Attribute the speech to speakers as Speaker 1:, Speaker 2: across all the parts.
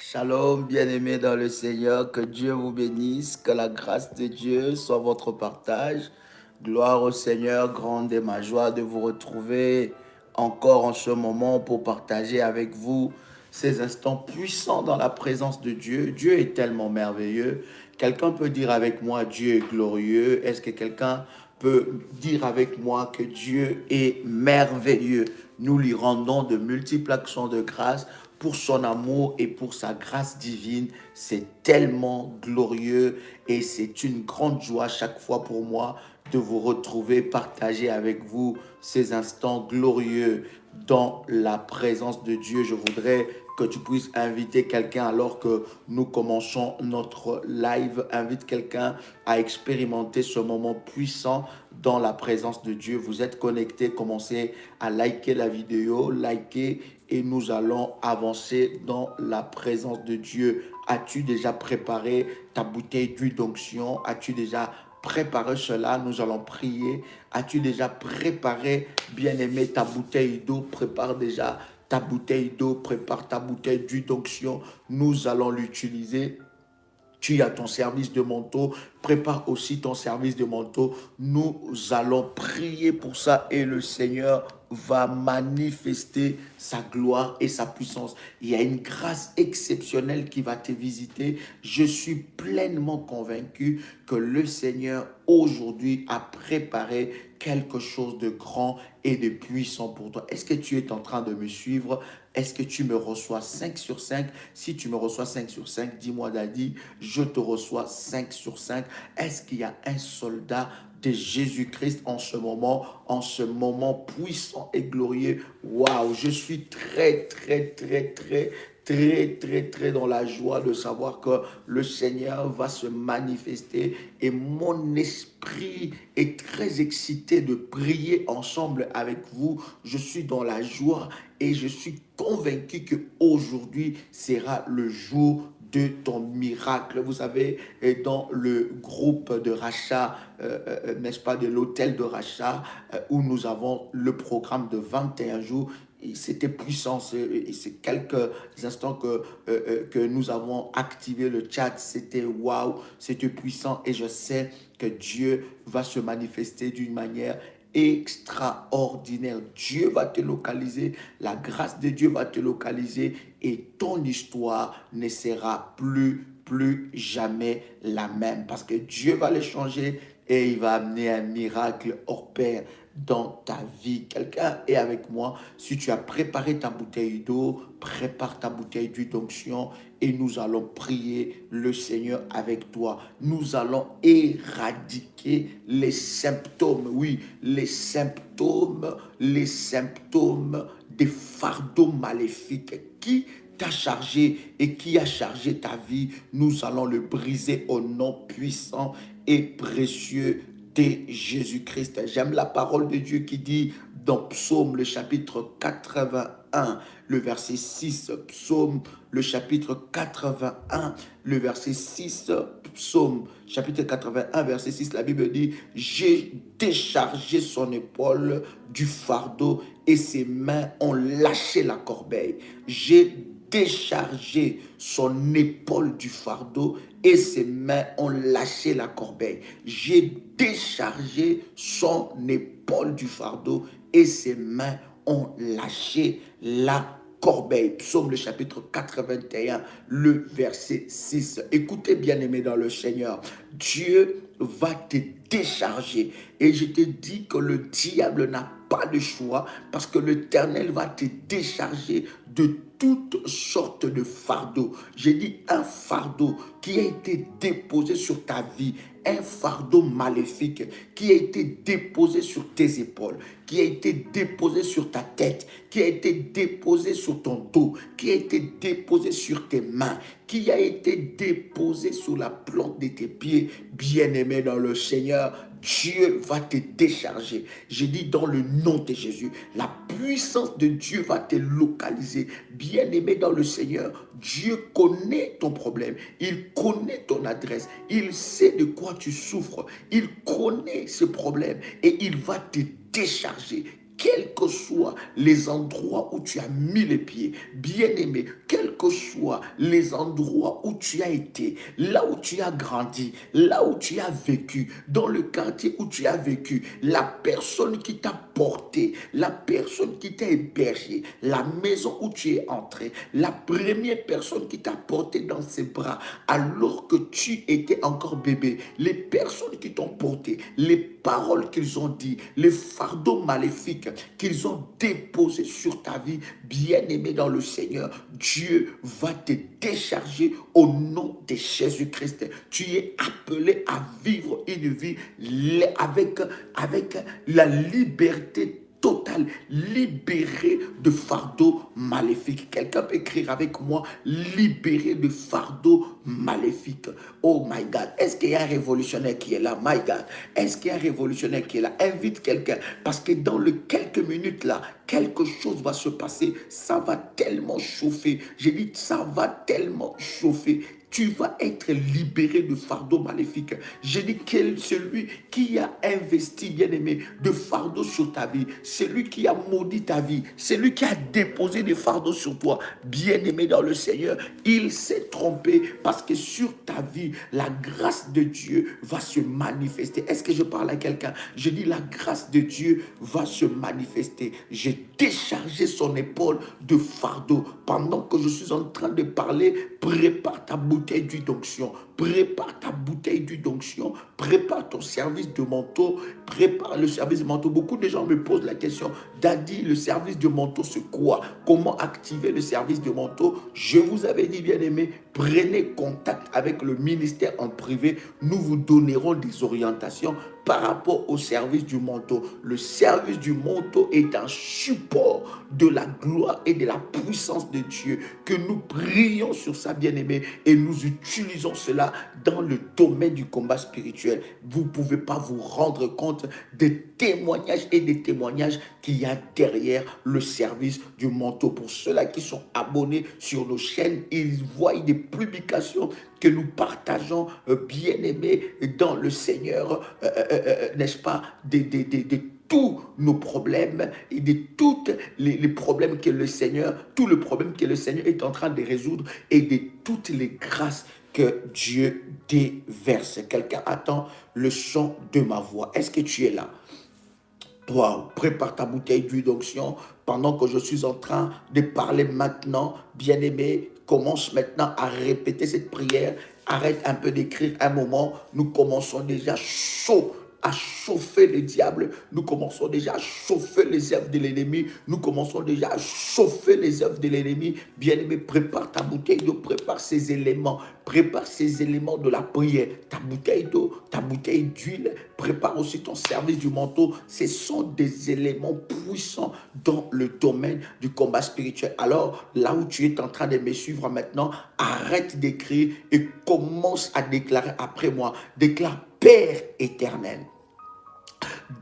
Speaker 1: Shalom, bien-aimés dans le Seigneur, que Dieu vous bénisse, que la grâce de Dieu soit votre partage. Gloire au Seigneur, grande est ma joie de vous retrouver encore en ce moment pour partager avec vous ces instants puissants dans la présence de Dieu. Dieu est tellement merveilleux. Quelqu'un peut dire avec moi, Dieu est glorieux. Est-ce que quelqu'un peut dire avec moi que Dieu est merveilleux? Nous lui rendons de multiples actions de grâce pour son amour et pour sa grâce divine. C'est tellement glorieux et c'est une grande joie chaque fois pour moi de vous retrouver, partager avec vous ces instants glorieux dans la présence de Dieu. Je voudrais que tu puisses inviter quelqu'un alors que nous commençons notre live. Invite quelqu'un à expérimenter ce moment puissant dans la présence de Dieu. Vous êtes connectés, commencez à liker la vidéo, liker et nous allons avancer dans la présence de Dieu. As-tu déjà préparé ta bouteille d'huile d'onction? As-tu déjà préparé cela? Nous allons prier. As-tu déjà préparé, bien-aimé, ta bouteille d'eau? Prépare déjà ta bouteille d'eau, prépare ta bouteille d'huile d'onction. Nous allons l'utiliser. Tu as ton service de manteau, prépare aussi ton service de manteau. Nous allons prier pour ça et le Seigneur va manifester sa gloire et sa puissance. Il y a une grâce exceptionnelle qui va te visiter. Je suis pleinement convaincu que le Seigneur aujourd'hui a préparé quelque chose de grand et de puissant pour toi. Est-ce que tu es en train de me suivre? Est-ce que tu me reçois 5 sur 5? Si tu me reçois 5 sur 5, dis-moi Daddy, je te reçois 5 sur 5. Est-ce qu'il y a un soldat de Jésus-Christ en ce moment puissant et glorieux? Waouh, je suis très dans la joie de savoir que le Seigneur va se manifester et mon esprit est très excité de prier ensemble avec vous. Je suis dans la joie et je suis convaincu que aujourd'hui sera le jour de ton miracle. Vous savez, dans le groupe de rachat, n'est-ce pas, de l'hôtel de rachat, où nous avons le programme de 21 jours, c'était puissant. C'est quelques instants que nous avons activé le chat. C'était waouh, c'était puissant et je sais que Dieu va se manifester d'une manière extraordinaire. Dieu va te localiser, la grâce de Dieu va te localiser et ton histoire ne sera plus jamais la même parce que Dieu va le changer et il va amener un miracle hors pair dans ta vie. Quelqu'un est avec moi. Si tu as préparé ta bouteille d'eau, prépare ta bouteille d'huile d'onction et nous allons prier le Seigneur avec toi. Nous allons éradiquer les symptômes, oui, les symptômes des fardeaux maléfiques qui t'a chargé et qui a chargé ta vie. Nous allons le briser au nom puissant et précieux de Jésus-Christ. J'aime la parole de Dieu qui dit dans Psaume le chapitre 81, le verset 6, Psaume le chapitre 81, le verset 6, Psaume chapitre 81, verset 6, la Bible dit, j'ai déchargé son épaule du fardeau et ses mains ont lâché la corbeille. J'ai déchargé son épaule du fardeau et ses mains ont lâché la corbeille. J'ai déchargé son épaule du fardeau et ses mains ont lâché la corbeille. Psaume le chapitre 81, le verset 6. Écoutez bien aimé dans le Seigneur, Dieu va te décharger et je te dis que le diable n'a pas de choix parce que l'Éternel va te décharger de toutes sortes de fardeaux. J'ai dit un fardeau qui a été déposé sur ta vie, un fardeau maléfique qui a été déposé sur tes épaules, qui a été déposé sur ta tête, qui a été déposé sur ton dos, qui a été déposé sur tes mains, qui a été déposé sur la plante de tes pieds. Bien-aimé dans le Seigneur, Dieu va te décharger. Je dis dans le nom de Jésus, la puissance de Dieu va te localiser. Bien-aimé dans le Seigneur, Dieu connaît ton problème. Il connaît ton adresse. Il sait de quoi tu souffres. Il connaît ce problème et il va te décharger. Quels que soient les endroits où tu as mis les pieds, bien-aimé, quel que soient les endroits où tu as été, là où tu as grandi, là où tu as vécu, dans le quartier où tu as vécu, la personne qui t'a porté, la personne qui t'a hébergé, la maison où tu es entré, la première personne qui t'a porté dans ses bras alors que tu étais encore bébé, les personnes qui t'ont porté, les paroles qu'ils ont dit, les fardeaux maléfiques qu'ils ont déposés sur ta vie, bien-aimé dans le Seigneur, Dieu va te décharger au nom de Jésus-Christ. Tu es appelé à vivre une vie avec la liberté totale, libéré de fardeaux maléfiques. Quelqu'un peut écrire avec moi, libéré de fardeaux maléfiques. Oh my God, est-ce qu'il y a un révolutionnaire qui est là? My God, est-ce qu'il y a un révolutionnaire qui est là? Invite quelqu'un, parce que dans les quelques minutes là, quelque chose va se passer. Ça va tellement chauffer. J'ai dit, ça va tellement chauffer. Tu vas être libéré de fardeaux maléfiques. J'ai dit que celui qui a investi, bien-aimé, de fardeaux sur ta vie, celui qui a maudit ta vie, celui qui a déposé des fardeaux sur toi, bien-aimé dans le Seigneur, il s'est trompé parce que sur ta vie, la grâce de Dieu va se manifester. Est-ce que je parle à quelqu'un? Je dis la grâce de Dieu va se manifester. J'ai déchargé son épaule de fardeau. Pendant que je suis en train de parler, prépare ta bouteille d'huile d'onction, prépare ta bouteille d'huile d'onction, prépare ton service de manteau, prépare le service de manteau. Beaucoup de gens me posent la question, Daddy, le service de manteau c'est quoi? Comment activer le service de manteau? Je vous avais dit, bien aimé, prenez contact avec le ministère en privé, nous vous donnerons des orientations par rapport au service du manteau. Le service du manteau est un support de la gloire et de la puissance de Dieu, que nous prions sur ça, bien-aimé, et nous utilisons cela dans le domaine du combat spirituel. Vous ne pouvez pas vous rendre compte des témoignages et des témoignages qu'il y a derrière le service du manteau. Pour ceux-là qui sont abonnés sur nos chaînes, ils voient des publications que nous partageons, bien-aimés dans le Seigneur, n'est-ce pas, de tous nos problèmes et de tous les problèmes que le Seigneur, tout le problème que le Seigneur est en train de résoudre et de toutes les grâces que Dieu déverse. Quelqu'un attend le son de ma voix. Est-ce que tu es là? Wow, prépare ta bouteille d'huile d'onction pendant que je suis en train de parler maintenant. Bien-aimé, commence maintenant à répéter cette prière. Arrête un peu d'écrire un moment. Nous commençons déjà chaud à chauffer le diable. Nous commençons déjà à chauffer les œuvres de l'ennemi. Nous commençons déjà à chauffer les œuvres de l'ennemi. Bien-aimé, prépare ta bouteille d'eau, prépare ces éléments. Prépare ces éléments de la prière. Ta bouteille d'eau, ta bouteille d'huile. Prépare aussi ton service du manteau. Ce sont des éléments puissants dans le domaine du combat spirituel. Alors, là où tu es en train de me suivre maintenant, arrête d'écrire et commence à déclarer après moi. Déclare: Père éternel,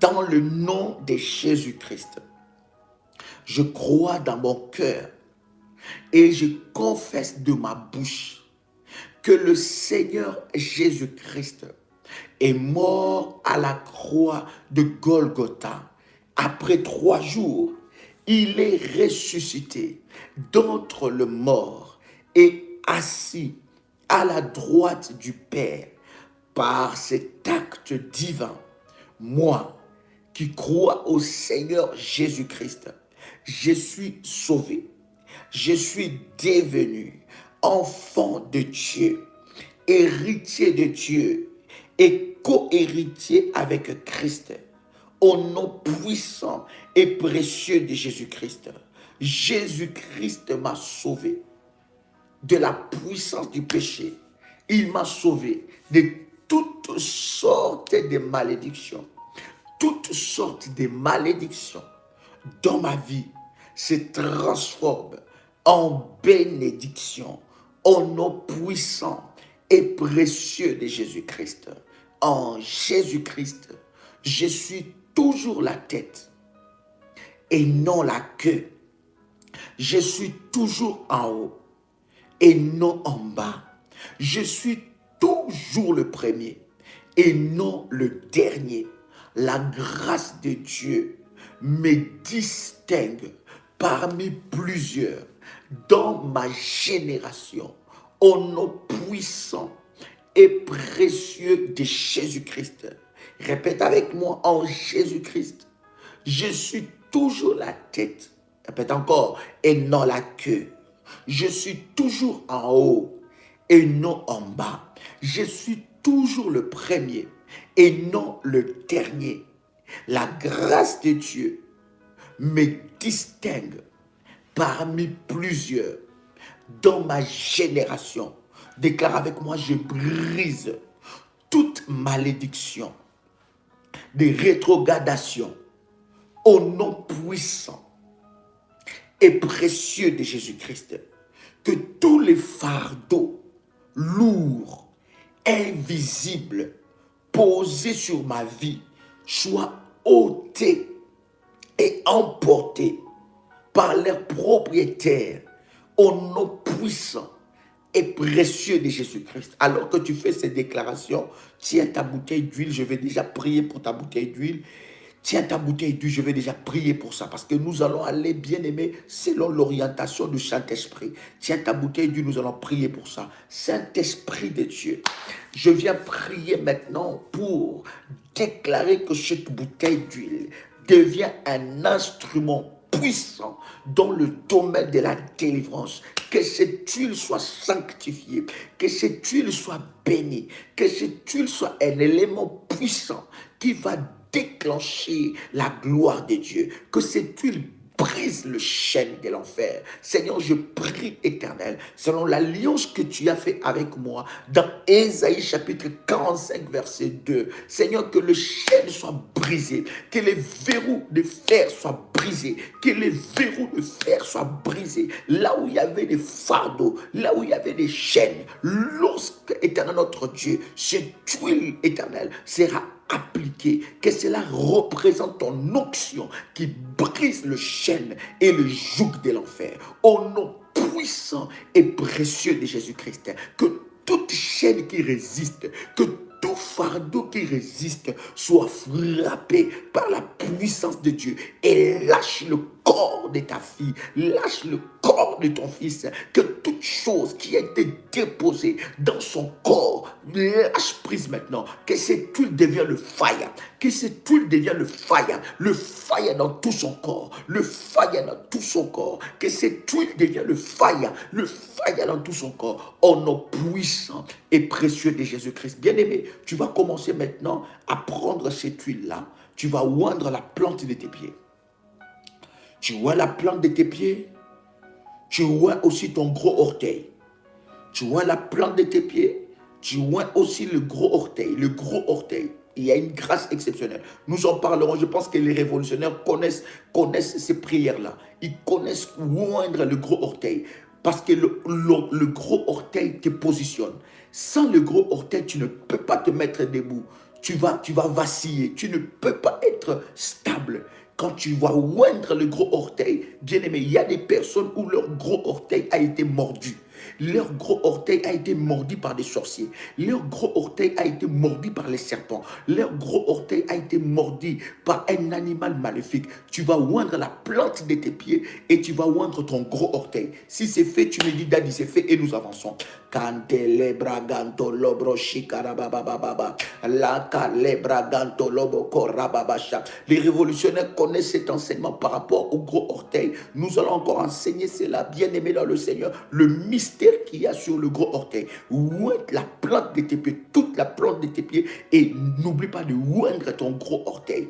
Speaker 1: dans le nom de Jésus-Christ, je crois dans mon cœur et je confesse de ma bouche que le Seigneur Jésus-Christ est mort à la croix de Golgotha. Après 3 jours, il est ressuscité d'entre les morts et assis à la droite du Père. Par cet acte divin, moi qui crois au Seigneur Jésus-Christ, je suis sauvé. Je suis devenu enfant de Dieu, héritier de Dieu et co-héritier avec Christ. Au nom puissant et précieux de Jésus-Christ, Jésus-Christ m'a sauvé de la puissance du péché. Il m'a sauvé de toutes sortes de malédictions. Toutes sortes de malédictions dans ma vie se transforment en bénédiction au nom puissant et précieux de Jésus-Christ. En Jésus-Christ, je suis toujours la tête et non la queue. Je suis toujours en haut et non en bas. Je suis toujours le premier et non le dernier. La grâce de Dieu me distingue parmi plusieurs. dans ma génération, au nom puissant et précieux de Jésus-Christ. Répète avec moi, en Jésus-Christ, je suis toujours la tête. Répète encore, et non la queue. Je suis toujours en haut et non en bas. Je suis toujours le premier et non le dernier. La grâce de Dieu me distingue parmi plusieurs dans ma génération. Déclare avec moi, je brise toute malédiction de rétrogradation au nom puissant et précieux de Jésus-Christ. Que tous les fardeaux lourds, invisibles, posés sur ma vie soient ôtés et emportés par leurs propriétaires au nom puissant et précieux de Jésus-Christ. Alors que tu fais ces déclarations, tiens ta bouteille d'huile, je vais déjà prier pour ta bouteille d'huile. Tiens ta bouteille d'huile, je vais déjà prier pour ça, parce que nous allons aller, bien aimé, selon l'orientation du Saint-Esprit. Tiens ta bouteille d'huile, nous allons prier pour ça. Saint-Esprit de Dieu, je viens prier maintenant pour déclarer que cette bouteille d'huile devient un instrument puissant dans le domaine de la délivrance. Que cette huile soit sanctifiée, que cette huile soit bénie, que cette huile soit un élément puissant qui va déclencher la gloire de Dieu. Que cette huile brise le chêne de l'enfer. Seigneur, je prie, Éternel, selon l'alliance que tu as fait avec moi dans Ésaïe chapitre 45 verset 2. Seigneur, que le chêne soit brisé, que les verrous de fer soient brisés, que les verrous de fer soient brisés. Là où il y avait des fardeaux, là où il y avait des chaînes, lorsque, Éternel notre Dieu, cette huile, Éternel, sera appliquée, que cela représente ton onction qui brise le chêne et le joug de l'enfer. Au nom puissant et précieux de Jésus-Christ, que toute chaîne qui résiste, que tout fardeau qui résiste soit frappé par la puissance de Dieu et lâche le corps de ta fille, lâche le corps de ton fils, que toute chose qui a été déposée dans son corps, lâche prise maintenant, que cette huile devienne le fire, que cette huile devienne le fire dans tout son corps, le fire dans tout son corps, que cette huile devienne le fire dans tout son corps, au nom puissant et précieux de Jésus-Christ. Bien-aimé, tu vas commencer maintenant à prendre cette huile-là, tu vas oindre la plante de tes pieds. Tu oins la plante de tes pieds, tu oins aussi ton gros orteil. Tu oins la plante de tes pieds, tu oins aussi le gros orteil. Le gros orteil, il y a une grâce exceptionnelle. Nous en parlerons, je pense que les révolutionnaires connaissent ces prières-là. Ils connaissent oindre le gros orteil. Parce que le gros orteil te positionne. Sans le gros orteil, tu ne peux pas te mettre debout. Tu vas vaciller. Tu ne peux pas être stable. Quand tu vas oindre le gros orteil, bien aimé, il y a des personnes où leur gros orteil a été mordu. Leur gros orteil a été mordu par des sorciers. Leur gros orteil a été mordu par les serpents. Leur gros orteil a été mordu par un animal maléfique. Tu vas oindre la plante de tes pieds et tu vas oindre ton gros orteil. Si c'est fait, tu me dis, Daddy, c'est fait et nous avançons. Les révolutionnaires connaissent cet enseignement par rapport au gros orteil. Nous allons encore enseigner cela, bien aimé dans le Seigneur, le mystère qu'il y a sur le gros orteil. Oindre la plante de tes pieds, toute la plante de tes pieds, et n'oublie pas de oindre ton gros orteil.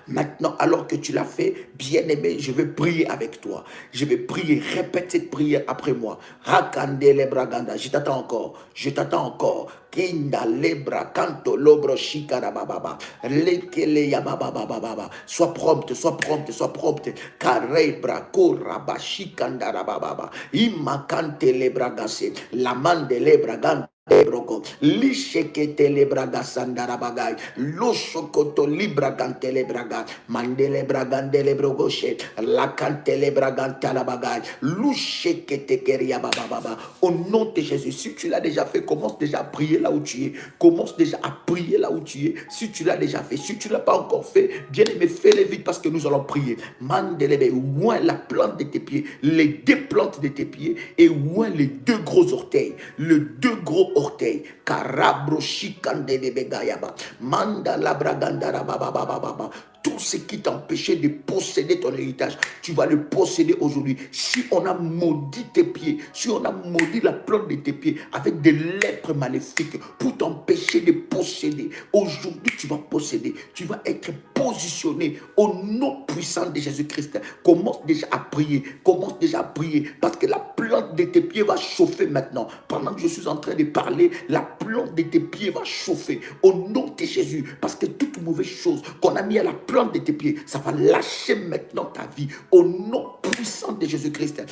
Speaker 1: Maintenant, alors que tu l'as fait, bien aimé, je vais prier avec toi. Je vais prier, répète cette prière après moi. Je t'attends encore, je t'attends encore. Kinda lebra canto lobro shikara bababa lekele ya bababa bababa. Sois prompte, sois prompte, sois prompte. Karebra kora bashikanda bababa. Imakante lebra gase. La mande lebra gante. Ebrogo, Lishekete lebraga sandarabagay, Loshokoto libragantele braga, Mandele bragandele brogoshe, Lakantele bragantalabagay, Lushekete keria baba. Au nom de Jésus, si tu l'as déjà fait, commence déjà à prier là où tu es. Commence déjà à prier là où tu es. Si tu l'as déjà fait, si tu ne l'as pas encore fait, bien aimé, fais-le vite parce que nous allons prier. Mandelebe, oint la plante de tes pieds, les deux plantes de tes pieds et oint les deux gros orteils, les deux gros orteils. Karabro shikandelebe gayaba, manda la bragandara baba. Tout ce qui t'empêchait de posséder ton héritage, tu vas le posséder aujourd'hui. Si on a maudit tes pieds, si on a maudit la plante de tes pieds avec des lèpres maléfiques pour t'empêcher de posséder, aujourd'hui tu vas posséder. Tu vas être positionné au nom puissant de Jésus-Christ. Commence déjà à prier. Commence déjà à prier parce que la plante de tes pieds va chauffer maintenant. Pendant que je suis en train de parler, la plante de tes pieds va chauffer au nom de Jésus parce que toute mauvaise chose qu'on a mis à la plante de tes pieds, ça va lâcher maintenant ta vie au nom puissant de Jésus-Christ.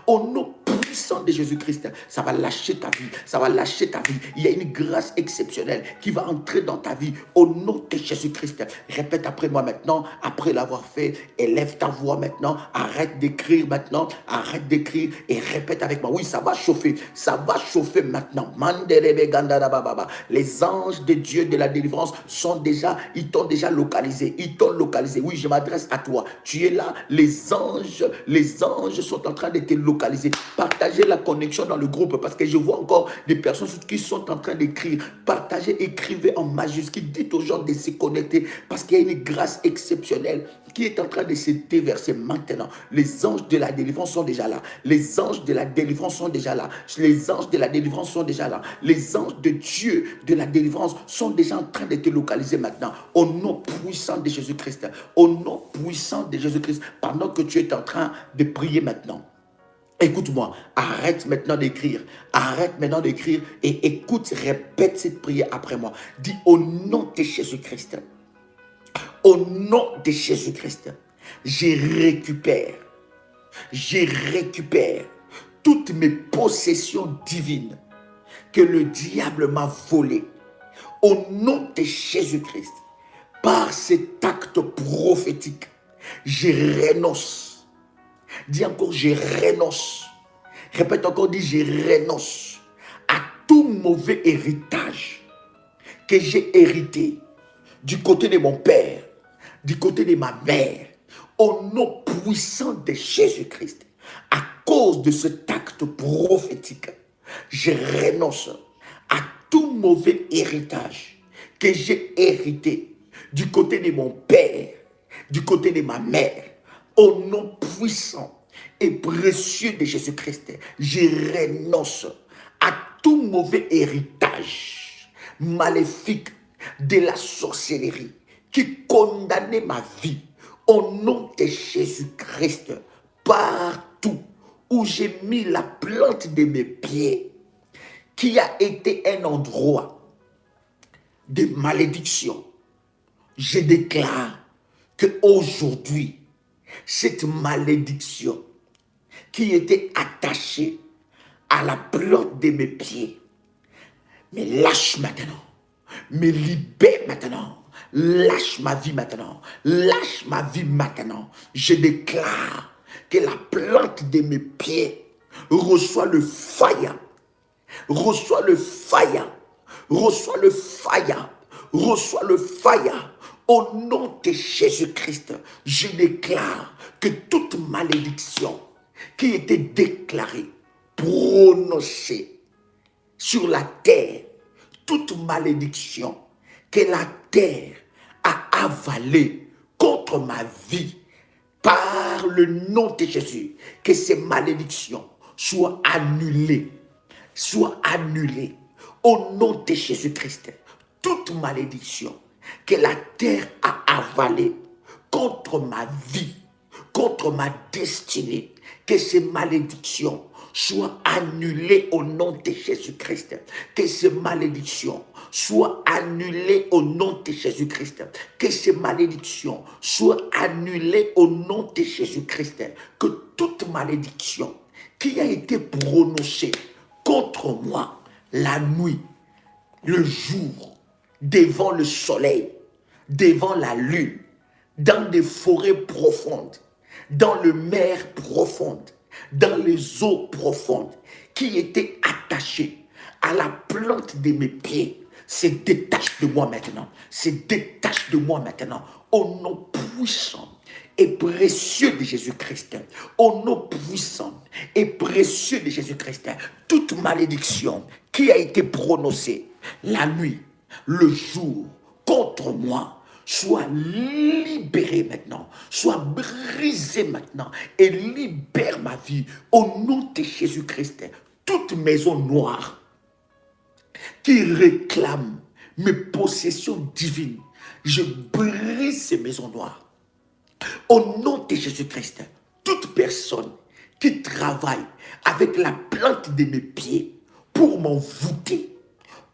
Speaker 1: Au nom puissant de Jésus-Christ, ça va lâcher ta vie, ça va lâcher ta vie. Il y a une grâce exceptionnelle qui va entrer dans ta vie au nom de Jésus-Christ. Répète après moi maintenant, après l'avoir fait, élève ta voix maintenant, arrête d'écrire maintenant, arrête d'écrire et répète avec moi. Oui, ça va chauffer maintenant. Les anges de Dieu de la délivrance ils t'ont déjà localisé, Oui, je m'adresse à toi. Tu es là, les anges sont en train de te localiser. Partagez la connexion dans le groupe parce que je vois encore des personnes qui sont en train d'écrire. Partagez, écrivez en majuscule. Dites aux gens de se connecter parce qu'il y a une grâce exceptionnelle qui est en train de se déverser maintenant. Les anges de la délivrance sont déjà là. Les anges de la délivrance sont déjà là. Les anges de la délivrance sont déjà là. Les anges de Dieu de la délivrance sont déjà en train de te localiser maintenant. Au nom puissant de Jésus-Christ. Au nom puissant de Jésus-Christ. Pendant que tu es en train de prier maintenant. Écoute-moi, arrête maintenant d'écrire et écoute, répète cette prière après moi. Dis au nom de Jésus-Christ, au nom de Jésus-Christ, je récupère toutes mes possessions divines que le diable m'a volées. Au nom de Jésus-Christ, par cet acte prophétique, je renonce. Dis encore, je renonce. Répète encore, dis, je renonce à tout mauvais héritage que j'ai hérité du côté de mon père, du côté de ma mère, au nom puissant de Jésus-Christ. À cause de cet acte prophétique, je renonce à tout mauvais héritage que j'ai hérité du côté de mon père, du côté de ma mère. Au nom puissant et précieux de Jésus-Christ, je renonce à tout mauvais héritage maléfique de la sorcellerie qui condamnait ma vie. Au nom de Jésus-Christ, partout où j'ai mis la plante de mes pieds, qui a été un endroit de malédiction, je déclare que aujourd'hui, cette malédiction qui était attachée à la plante de mes pieds me lâche maintenant, me libère maintenant, lâche ma vie maintenant, lâche ma vie maintenant. Je déclare que la plante de mes pieds reçoit le fire, reçoit le fire, reçoit le fire, reçoit le fire. Au nom de Jésus-Christ, je déclare que toute malédiction qui était déclarée, prononcée sur la terre, toute malédiction que la terre a avalée contre ma vie, par le nom de Jésus, que ces malédictions soient annulées, au nom de Jésus-Christ. Toute malédiction que la terre a avalée contre ma vie, contre ma destinée, que ces malédictions soient annulées au nom de Jésus-Christ. Que ces malédictions soient annulées au nom de Jésus-Christ. Que ces malédictions soient annulées au nom de Jésus-Christ. Que toute malédiction qui a été prononcé contre moi la nuit, le jour, devant le soleil, devant la lune, dans des forêts profondes, dans les mers profondes, dans les eaux profondes, qui était attaché à la plante de mes pieds, se détache de moi maintenant, se détache de moi maintenant, au nom puissant et précieux de Jésus-Christ, au nom puissant et précieux de Jésus-Christ, toute malédiction qui a été prononcée la nuit, le jour, contre moi, soit libérée maintenant, soit brisée maintenant et libère ma vie au nom de Jésus-Christ. Toute maison noire qui réclame mes possessions divines, je brise ces maisons noires. Au nom de Jésus-Christ, toute personne qui travaille avec la plante de mes pieds pour m'envoûter,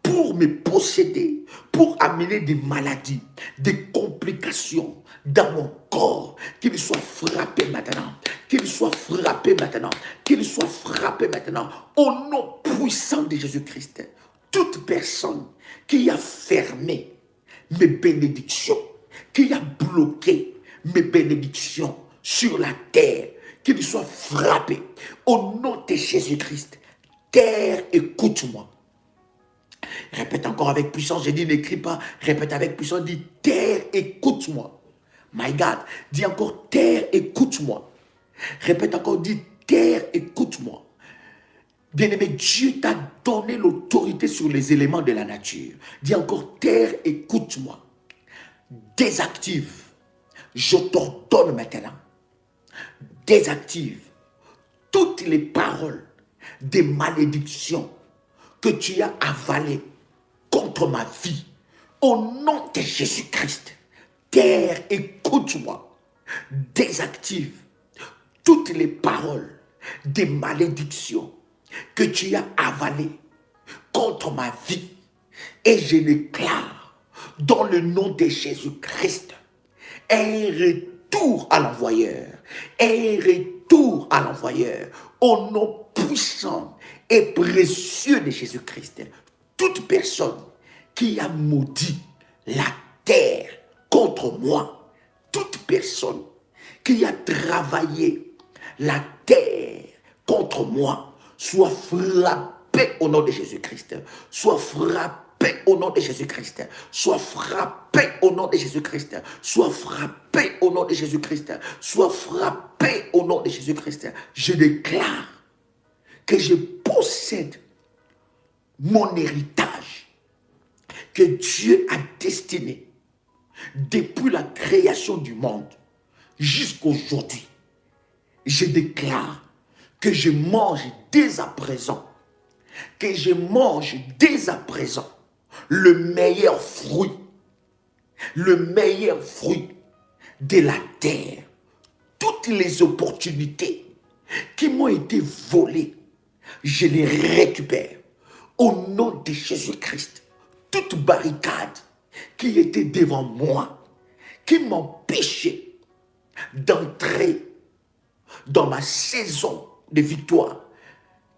Speaker 1: pour me posséder, pour amener des maladies, des complications dans mon corps, qu'il soit frappé maintenant, qu'il soit frappé maintenant, qu'il soit frappé maintenant, au nom puissant de Jésus-Christ. Toute personne qui a fermé mes bénédictions, qui a bloqué mes bénédictions sur la terre, qu'il soit frappé au nom de Jésus-Christ. Terre, écoute-moi. Répète encore avec puissance. J'ai dit n'écris pas. Répète avec puissance. Dis terre, écoute-moi. My God. Dis encore terre, écoute-moi. Répète encore. Dis terre, écoute-moi. Bien-aimé, Dieu t'a donné l'autorité sur les éléments de la nature. Dis encore terre, écoute-moi. Désactive. Je t'ordonne maintenant. Désactive toutes les paroles des malédictions que tu as avalées contre ma vie. Au nom de Jésus-Christ, terre, écoute-moi. Désactive toutes les paroles des malédictions que tu as avalées contre ma vie. Et je déclare, dans le nom de Jésus-Christ, un retour à l'envoyeur. Un retour à l'envoyeur. Au nom puissant et précieux de Jésus-Christ. Toute personne qui a maudit la terre contre moi, toute personne qui a travaillé la terre contre moi, soit frappée au nom de Jésus-Christ. Soit frappée au nom de Jésus-Christ. Soit frappée au nom de Jésus-Christ. Soit frappée au nom de Jésus-Christ. Soit frappée au nom de Jésus-Christ. Je déclare que je possède mon héritage que Dieu a destiné depuis la création du monde jusqu'aujourd'hui. Je déclare que je mange dès à présent, que je mange dès à présent le meilleur fruit de la terre. Toutes les opportunités qui m'ont été volées, je les récupère au nom de Jésus-Christ. Toute barricade qui était devant moi, qui m'empêchait d'entrer dans ma saison de victoire,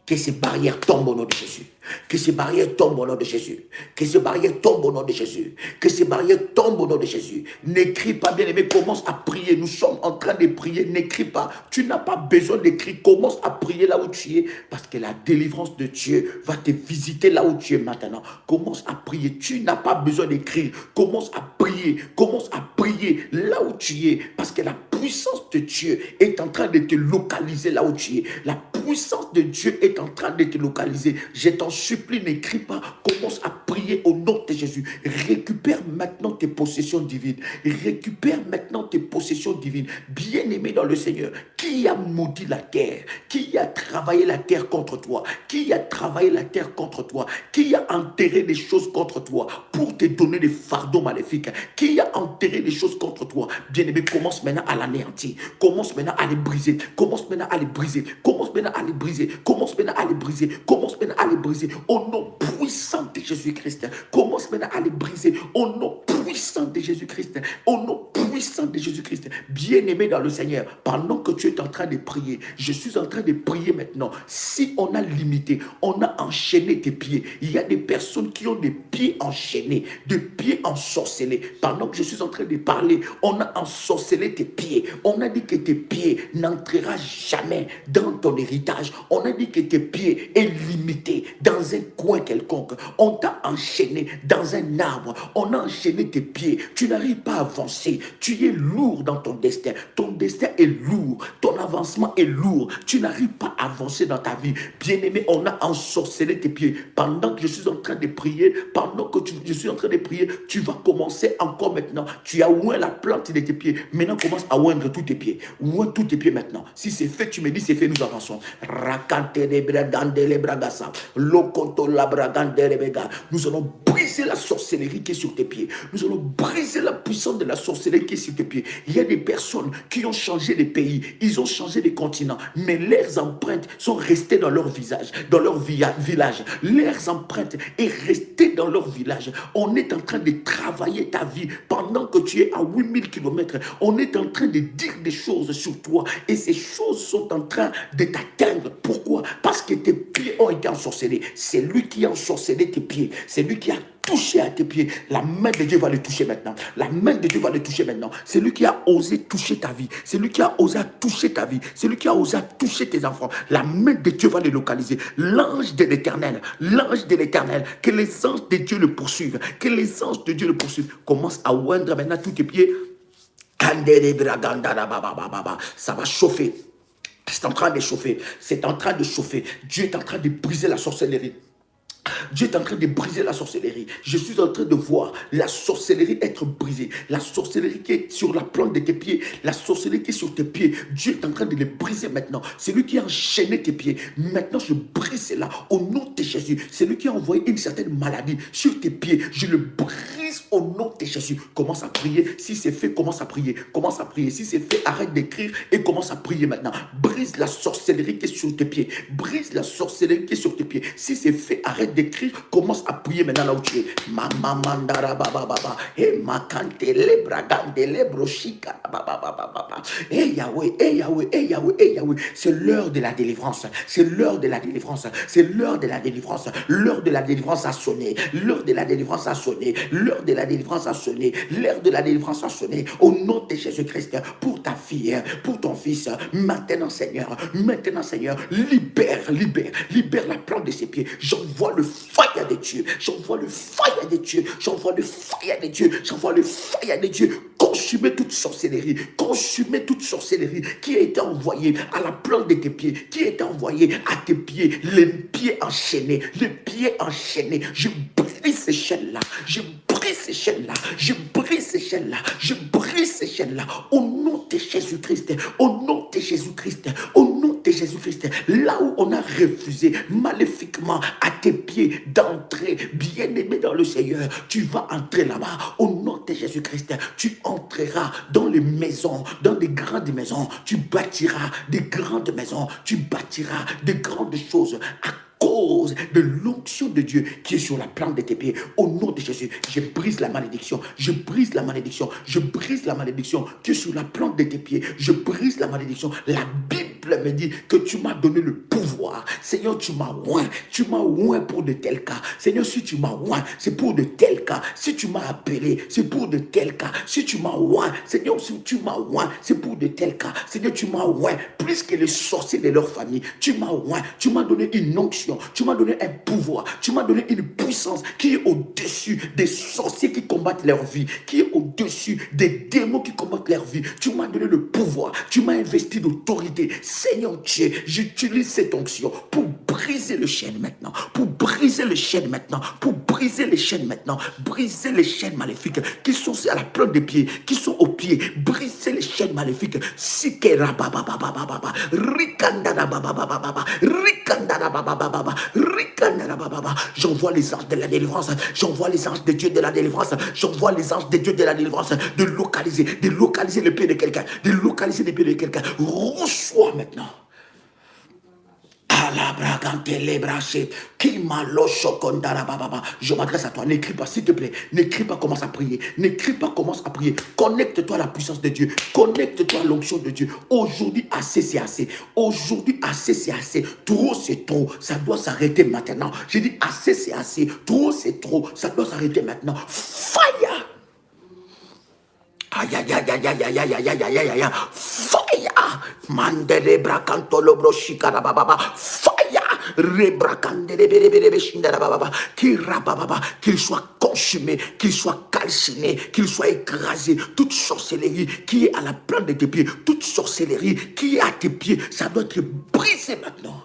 Speaker 1: que ces barrières tombent au nom de Jésus. Que ces barrières tombent au nom de Jésus. Que ces barrières tombent au nom de Jésus. Que ces barrières tombent au nom de Jésus. N'écris pas, bien-aimé, commence à prier. Nous sommes en train de prier. N'écris pas. Tu n'as pas besoin d'écrire. Commence à prier là où tu es. Parce que la délivrance de Dieu va te visiter là où tu es maintenant. Commence à prier. Tu n'as pas besoin d'écrire. Commence à prier. Commence à prier là où tu es. Parce que la puissance de Dieu est en train de te localiser là où tu es. La puissance de Dieu est en train de te localiser. Je t'en supplie, n'écris pas. Commence à prier au nom de Jésus. Récupère maintenant tes possessions divines. Récupère maintenant tes possessions divines. Bien-aimé dans le Seigneur, qui a maudit la terre? Qui a travaillé la terre contre toi? Qui a travaillé la terre contre toi? Qui a enterré des choses contre toi pour te donner des fardeaux maléfiques? Qui a enterré des choses contre toi? Bien-aimé, commence maintenant à l'anéantir. Commence maintenant à les briser. Commence maintenant à les briser. Commence maintenant à les briser. Commence maintenant à les briser. Commence maintenant à les briser. Au nom puissant de Jésus-Christ. Commence maintenant à les briser. Au nom puissant de Jésus-Christ. Au nom puissant puissant de Jésus-Christ, bien-aimé dans le Seigneur, pendant que tu es en train de prier, je suis en train de prier maintenant. Si on a limité, on a enchaîné tes pieds, il y a des personnes qui ont des pieds enchaînés, des pieds ensorcelés. Pendant que je suis en train de parler, on a ensorcelé tes pieds. On a dit que tes pieds n'entreront jamais dans ton héritage. On a dit que tes pieds est limité dans un coin quelconque. On t'a enchaîné dans un arbre. On a enchaîné tes pieds. Tu n'arrives pas à avancer. Tu es lourd dans ton destin. Ton destin est lourd. Ton avancement est lourd. Tu n'arrives pas à avancer dans ta vie. Bien-aimé, on a ensorcelé tes pieds. Pendant que je suis en train de prier, je suis en train de prier, tu vas commencer encore maintenant. Tu as oint la plante de tes pieds. Maintenant, commence à oindre tous tes pieds. Oint tous tes pieds maintenant. Si c'est fait, tu me dis c'est fait, nous avançons. Nous allons briser la sorcellerie qui est sur tes pieds. Nous allons briser la puissance de la sorcellerie qui est sur tes pieds. Il y a des personnes qui ont changé de pays, ils ont changé de continent, mais leurs empreintes sont restées dans leur visage, dans leur village. Leurs empreintes est restée dans leur village. On est en train de travailler ta vie pendant que tu es à 8000 km. On est en train de dire des choses sur toi et ces choses sont en train de t'atteindre. Pourquoi? Parce que tes pieds ont été ensorcelés. C'est lui qui a ensorcelé tes pieds. C'est lui qui a touché à tes pieds. La main de Dieu va le toucher maintenant. La main de Dieu va le toucher maintenant. C'est lui qui a osé toucher ta vie. C'est lui qui a osé toucher ta vie. C'est lui qui a osé toucher tes enfants. La main de Dieu va les localiser. L'ange de l'éternel, que les anges de Dieu le poursuivent. Que les anges de Dieu le poursuivent. Commence à oindre maintenant tous tes pieds. Ça va chauffer. C'est en train de chauffer. C'est en train de chauffer. Dieu est en train de briser la sorcellerie. Dieu est en train de briser la sorcellerie. Je suis en train de voir la sorcellerie être brisée. La sorcellerie qui est sur la plante de tes pieds. La sorcellerie qui est sur tes pieds. Dieu est en train de les briser maintenant. C'est lui qui a enchaîné tes pieds. Maintenant, je brise cela au nom de Jésus. C'est lui qui a envoyé une certaine maladie sur tes pieds. Je le brise au nom de Jésus. Commence à prier. Si c'est fait, commence à prier. Commence à prier. Si c'est fait, arrête d'écrire et commence à prier maintenant. Brise la sorcellerie qui est sur tes pieds. Brise la sorcellerie qui est sur tes pieds. Si c'est fait, arrête d'écrire, commence à prier maintenant là où tu es. Mama mandara baba baba, et makante le bragande le brochika baba baba baba. Eh Yahweh, eh Yahweh, eh Yahweh, eh Yahweh. C'est l'heure de la délivrance. C'est l'heure de la délivrance. C'est l'heure de la délivrance. L'heure de la délivrance a sonné. L'heure de la délivrance a sonné. L'heure de la délivrance a sonné. L'heure de la délivrance a sonné. Au nom de Jésus-Christ, pour ta fille, pour ton fils, maintenant Seigneur, libère, libère, libère la plante de ses pieds. J'envoie le fire de Dieu. J'envoie le fire de Dieu. J'envoie le fire de Dieu. J'envoie le fire de Dieu. Consumez toute sorcellerie. Consumez toute sorcellerie qui a été envoyée à la plante de tes pieds. Qui a été envoyée à tes pieds. Les pieds enchaînés. Les pieds enchaînés. Je brise ces chaînes-là. Je brise ces chaînes-là. Je brise ces chaînes-là. Je brise ces chaînes-là. Au nom de Jésus-Christ. Au nom de Jésus-Christ. Au nom de Jésus-Christ. Là où on a refusé maléfiquement à tes pieds d'entrer, bien-aimé dans le Seigneur, tu vas entrer là-bas. Au nom de Jésus-Christ, tu entreras dans les maisons, dans des grandes maisons. Tu bâtiras des grandes maisons. Tu bâtiras de grandes choses à cause de l'onction de Dieu qui est sur la plante de tes pieds. Au nom de Jésus, je brise la malédiction. Je brise la malédiction. Je brise la malédiction qui est sur la plante de tes pieds. Je brise la malédiction. La Bible me dit que tu m'as donné le pouvoir. Seigneur, tu m'as oint. Tu m'as oint pour de tels cas. Seigneur, si tu m'as oint, c'est pour de tels cas. Si tu m'as appelé, c'est pour de tels cas. Si tu m'as oint, Seigneur, si tu m'as oint, c'est pour de tels cas. Seigneur, tu m'as oint plus que les sorciers de leur famille. Tu m'as oint. Tu m'as donné une onction. Tu m'as donné un pouvoir. Tu m'as donné une puissance qui est au-dessus des sorciers qui combattent leur vie, qui est au-dessus des démons qui combattent leur vie. Tu m'as donné le pouvoir. Tu m'as investi d'autorité. Seigneur Dieu, j'utilise cette onction pour briser le chêne maintenant. Pour briser le chêne maintenant. Pour briser les chaînes maintenant. Briser les chaînes maléfiques qui sont à la plante des pieds, qui sont aux pieds. Briser les chaînes maléfiques. Sikera baba baba baba. Rikandana baba baba baba. Rikandana baba baba. J'envoie les anges de la délivrance. J'envoie les anges de Dieu de la délivrance. J'envoie les anges de Dieu de la délivrance. De localiser le pied de quelqu'un. De localiser les pieds de quelqu'un. Reçois maintenant. Je m'adresse à toi, n'écris pas, s'il te plaît. N'écris pas, commence à prier. N'écris pas, commence à prier. Connecte-toi à la puissance de Dieu. Connecte-toi à l'onction de Dieu. Aujourd'hui, assez, c'est assez. Aujourd'hui, assez, c'est assez. Trop, c'est trop. Ça doit s'arrêter maintenant. J'ai dit assez, c'est assez. Trop, c'est trop. Ça doit s'arrêter maintenant. Fire! Aïe, aïe, aïe, aïe, aïe, aïe, aïe, aïe, aïe, aïe, aïe, fire! Mandele bracantolo broshikara bababa, fire! Rebrakandele bere shindara bababa, qu'il soit consumé, qu'il soit calciné, qu'il soit écrasé. Toute sorcellerie qui est à la plante de tes pieds, toute sorcellerie qui est à tes pieds, ça doit être brisé maintenant.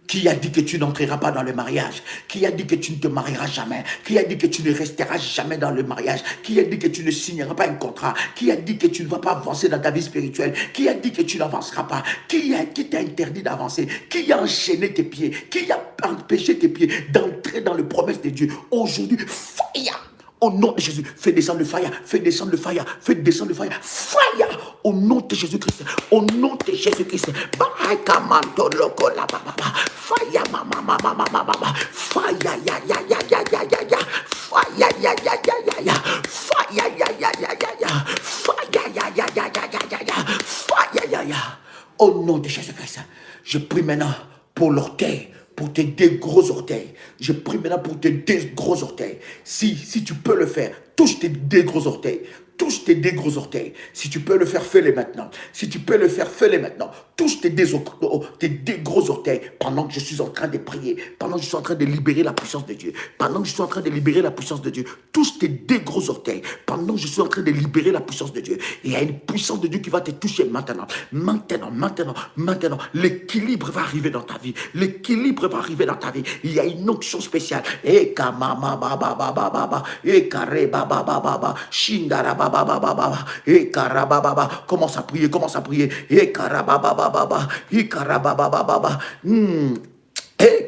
Speaker 1: Qui a dit que tu n'entreras pas dans le mariage? Qui a dit que tu ne te marieras jamais? Qui a dit que tu ne resteras jamais dans le mariage? Qui a dit que tu ne signeras pas un contrat? Qui a dit que tu ne vas pas avancer dans ta vie spirituelle? Qui a dit que tu n'avanceras pas? Qui t'a interdit d'avancer? Qui a enchaîné tes pieds? Qui a empêché tes pieds d'entrer dans les promesses de Dieu? Aujourd'hui, fire! Au nom de Jésus, fais descendre le fire, fais descendre le fire, fais descendre le fire, fire! Au nom de Jésus-Christ, au nom de Jésus-Christ, fire, fire, ya, ya, ya, ya, ya, ya, ya, ya, fire, ya, ya, ya, ya, ya, fire, ya, ya, ya, ya, ya, fire, ya, ya, ya, ya, ya, ya, ya, fire, ya, ya. Au nom de Jésus-Christ, je prie maintenant pour l'orteil, pour tes deux gros orteils. Je prie maintenant pour tes deux gros orteils. Si tu peux le faire, touche tes deux gros orteils. Touche tes deux gros orteils. Si tu peux le faire, fais-le maintenant. Si tu peux le faire, fais-le maintenant. Touche tes deux gros orteils pendant que je suis en train de prier, pendant que je suis en train de libérer la puissance de Dieu, pendant que je suis en train de libérer la puissance de Dieu. Touche tes deux gros orteils pendant que je suis en train de libérer la puissance de Dieu. Il y a une puissance de Dieu qui va te toucher maintenant. Maintenant. L'équilibre va arriver dans ta vie. L'équilibre va arriver dans ta vie. Il y a une onction spéciale. Commence à prier, commence à prier.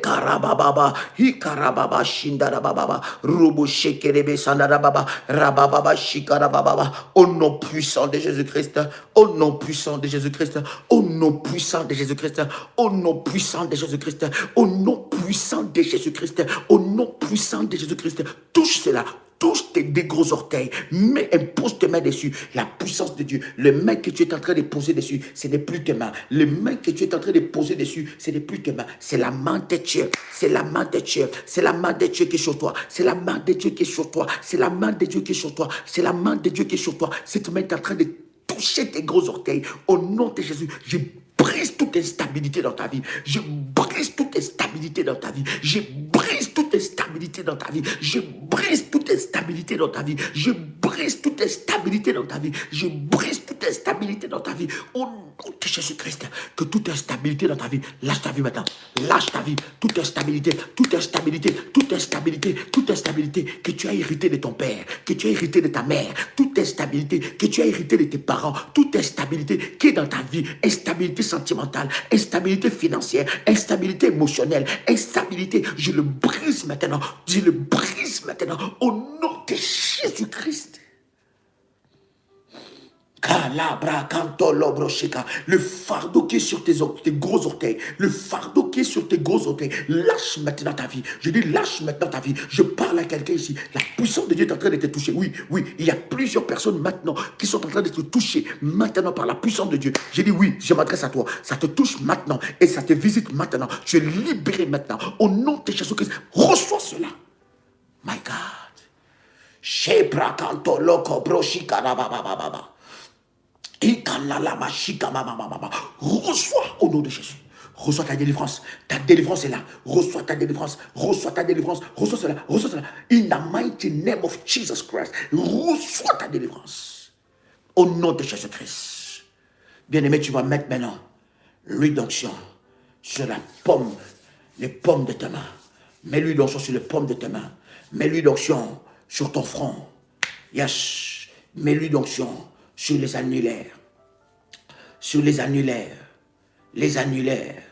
Speaker 1: Karababa, Hikarababa, Shindarababa, Rubu Shekerebe Sandarababa, Rabababa, Shikarababa, au nom puissant de Jésus-Christ, au nom puissant de Jésus-Christ, au nom puissant de Jésus-Christ, au nom puissant de Jésus-Christ, au nom puissant de Jésus-Christ, au nom puissant de Jésus-Christ, touche cela. Touche tes deux gros orteils, mais impose tes mains dessus. La puissance de Dieu, les mains que tu es en train de poser dessus, ce n'est plus tes mains. Les mains que tu es en train de poser dessus, ce n'est plus tes mains. C'est la main de Dieu. C'est la main de Dieu. C'est la main de Dieu qui est sur toi. C'est la main de Dieu qui est sur toi. C'est la main de Dieu qui est sur toi. C'est la main de Dieu qui est sur toi. Cette main est en train de toucher tes gros orteils. Au nom de Jésus, je brise toute instabilité dans ta vie. Je brise toute instabilité dans ta vie. Je brise toute instabilité dans ta vie. Je brise toute instabilité dans ta vie. Je brise toute instabilité dans ta vie. Je brise toute instabilité dans ta vie. Au nom de Jésus-Christ, que toute instabilité dans ta vie, lâche ta vie maintenant. Lâche ta vie. Toute instabilité, toute instabilité, toute instabilité, toute instabilité que tu as hérité de ton père, que tu as hérité de ta mère, toute instabilité que tu as hérité de tes parents, toute instabilité qui est dans ta vie, instabilité sentimentale, instabilité financière, instabilité émotionnelle, instabilité, je le brise maintenant, je le brise maintenant au nom de Jésus-Christ. Le fardeau qui est sur tes gros orteils, le fardeau qui est sur tes gros orteils, lâche maintenant ta vie. Je dis lâche maintenant ta vie. Je parle à quelqu'un ici. La puissance de Dieu est en train de te toucher. Oui, il y a plusieurs personnes maintenant qui sont en train d'être touchées maintenant par la puissance de Dieu. J'ai dit oui, je m'adresse à toi. Ça te touche maintenant et ça te visite maintenant. Tu es libéré maintenant. Au nom de Jésus-Christ, reçois cela. My God. Reçois au nom de Jésus. Reçois ta délivrance. Ta délivrance est là. Reçois ta délivrance. Reçois ta délivrance. Reçois cela. Reçois cela. In the mighty name of Jesus Christ. Reçois ta délivrance. Au nom de Jésus-Christ. Bien-aimé, tu vas mettre maintenant l'huile d'onction sur la paume, les paumes de ta main. Mets l'huile d'onction sur les paumes de ta main. Mets l'huile d'onction sur ton front. Yes. Mets l'huile d'onction sur les annulaires. Sur les annulaires. Les annulaires.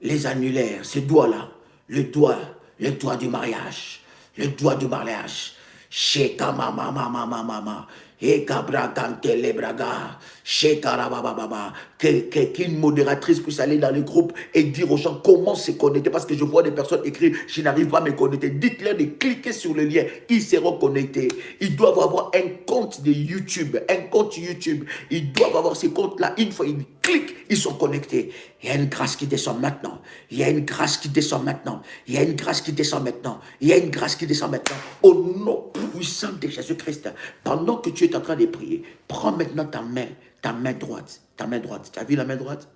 Speaker 1: Les annulaires. Ce doigt-là. Le doigt du mariage. Le doigt du mariage. Sheka mama mama mama. Et Cabra Cantele Braga, Shekarabababa, qu'une modératrice puisse aller dans les groupes et dire aux gens comment se connecter. Parce que je vois des personnes écrire, je n'arrive pas à me connecter. Dites-leur de cliquer sur le lien, ils seront connectés. Ils doivent avoir un compte de YouTube, un compte YouTube. Ils doivent avoir ces comptes-là. Une fois ils cliquent, ils sont connectés. Il y a une grâce qui descend maintenant. Il y a une grâce qui descend maintenant. Il y a une grâce qui descend maintenant. Il y a une grâce qui descend maintenant. Au nom puissant de Jésus-Christ, pendant que tu es en train de prier, prends maintenant ta main droite. Ta main droite. Tu as vu la main droite?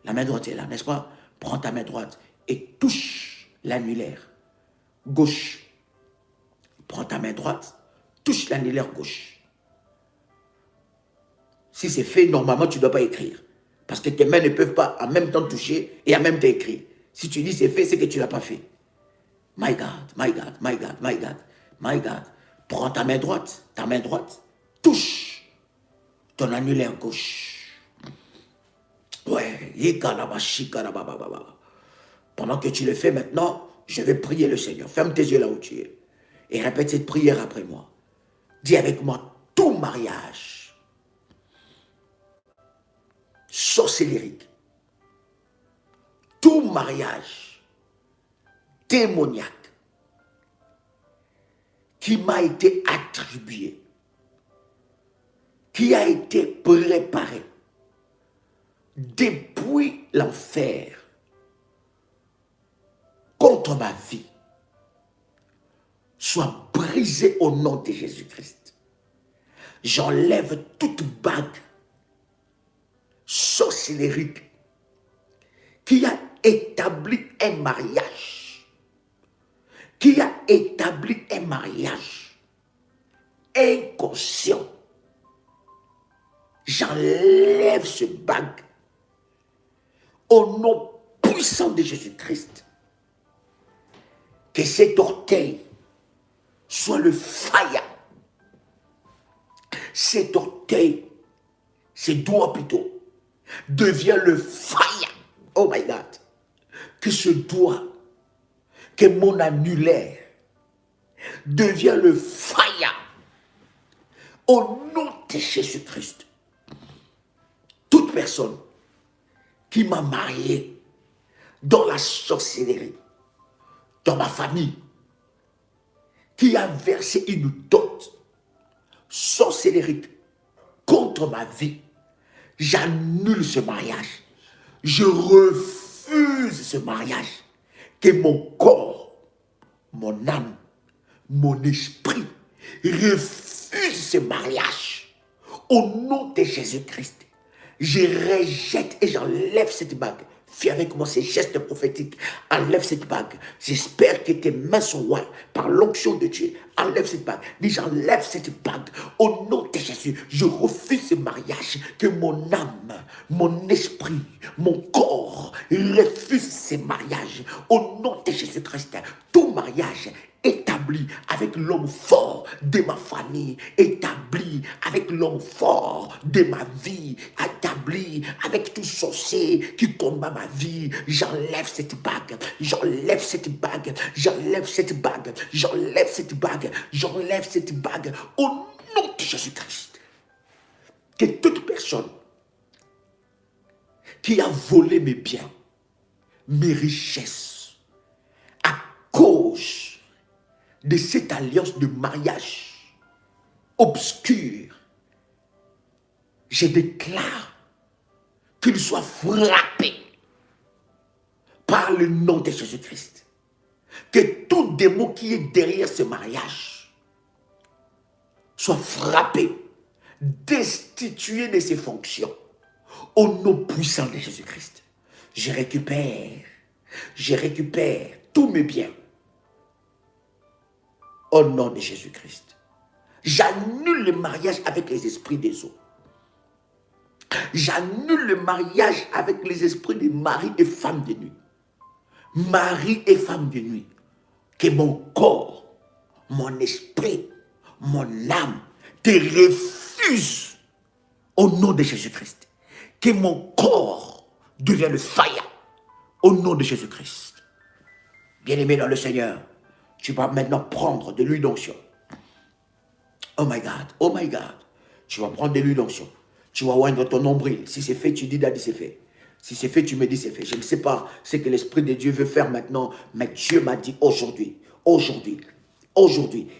Speaker 1: La main droite est là, n'est-ce pas? Prends ta main droite et touche l'annulaire gauche. Prends ta main droite, touche l'annulaire gauche. Si c'est fait, normalement, tu ne dois pas écrire. Parce que tes mains ne peuvent pas en même temps toucher et en même temps écrire. Si tu dis c'est fait, c'est que tu ne l'as pas fait. My God, my God, my God, my God, my God. Prends ta main droite, touche ton annulaire gauche. Ouais, pendant que tu le fais maintenant, je vais prier le Seigneur. Ferme tes yeux là où tu es. Et répète cette prière après moi. Dis avec moi, tout mariage sorcellérique, tout mariage démoniaque qui m'a été attribué, qui a été préparé depuis l'enfer contre ma vie, soit brisé au nom de Jésus-Christ. J'enlève toute bague sorcellérique qui a établi un mariage, inconscient. J'enlève ce bague au nom puissant de Jésus-Christ. Que cet orteil soit le fire. Cet orteil, ces doigts plutôt, devient le fire. Oh my God. Que ce doigt, que mon annulaire devient le fire. Au nom de Jésus-Christ. Toute personne qui m'a marié dans la sorcellerie, dans ma famille, qui a versé une dot sorcellérique contre ma vie, j'annule ce mariage. Je refuse ce mariage. Que mon corps, mon âme, mon esprit refuse ce mariage. Au nom de Jésus-Christ, je rejette et j'enlève cette bague. Fais avec moi ces gestes prophétiques. Enlève cette bague. J'espère que tes mains sont loin par l'onction de Dieu. Enlève cette bague. Dis, j'enlève cette bague. Au nom de Jésus, je refuse ce mariage. Que mon âme, mon esprit, mon corps refuse ce mariage. Au nom de Jésus-Christ, tout mariage établi avec l'homme fort de ma famille, établi avec l'homme fort de ma vie, établi avec tout sorcier qui combat ma vie, j'enlève cette bague, j'enlève cette bague, j'enlève cette bague, j'enlève cette bague, j'enlève cette bague, au nom de Jésus-Christ. Que toute personne qui a volé mes biens, mes richesses, à cause de cette alliance de mariage obscure, je déclare qu'il soit frappé par le nom de Jésus-Christ. Que tout démon qui est derrière ce mariage soit frappé, destitué de ses fonctions, au nom puissant de Jésus-Christ. Je récupère tous mes biens, au nom de Jésus-Christ. J'annule le mariage avec les esprits des eaux. J'annule le mariage avec les esprits de mari et femme de nuit. Mari et femme de nuit. Que mon corps, mon esprit, mon âme te refuse au nom de Jésus-Christ. Que mon corps devienne le fire au nom de Jésus-Christ. Bien-aimé dans le Seigneur, tu vas maintenant prendre de l'huile d'onction. Oh my God, oh my God. Tu vas prendre de l'huile d'onction. Tu vas oindre ton nombril. Si c'est fait, tu dis, Daddy, c'est fait. Si c'est fait, tu me dis, c'est fait. Je ne sais pas ce que l'Esprit de Dieu veut faire maintenant, mais Dieu m'a dit aujourd'hui,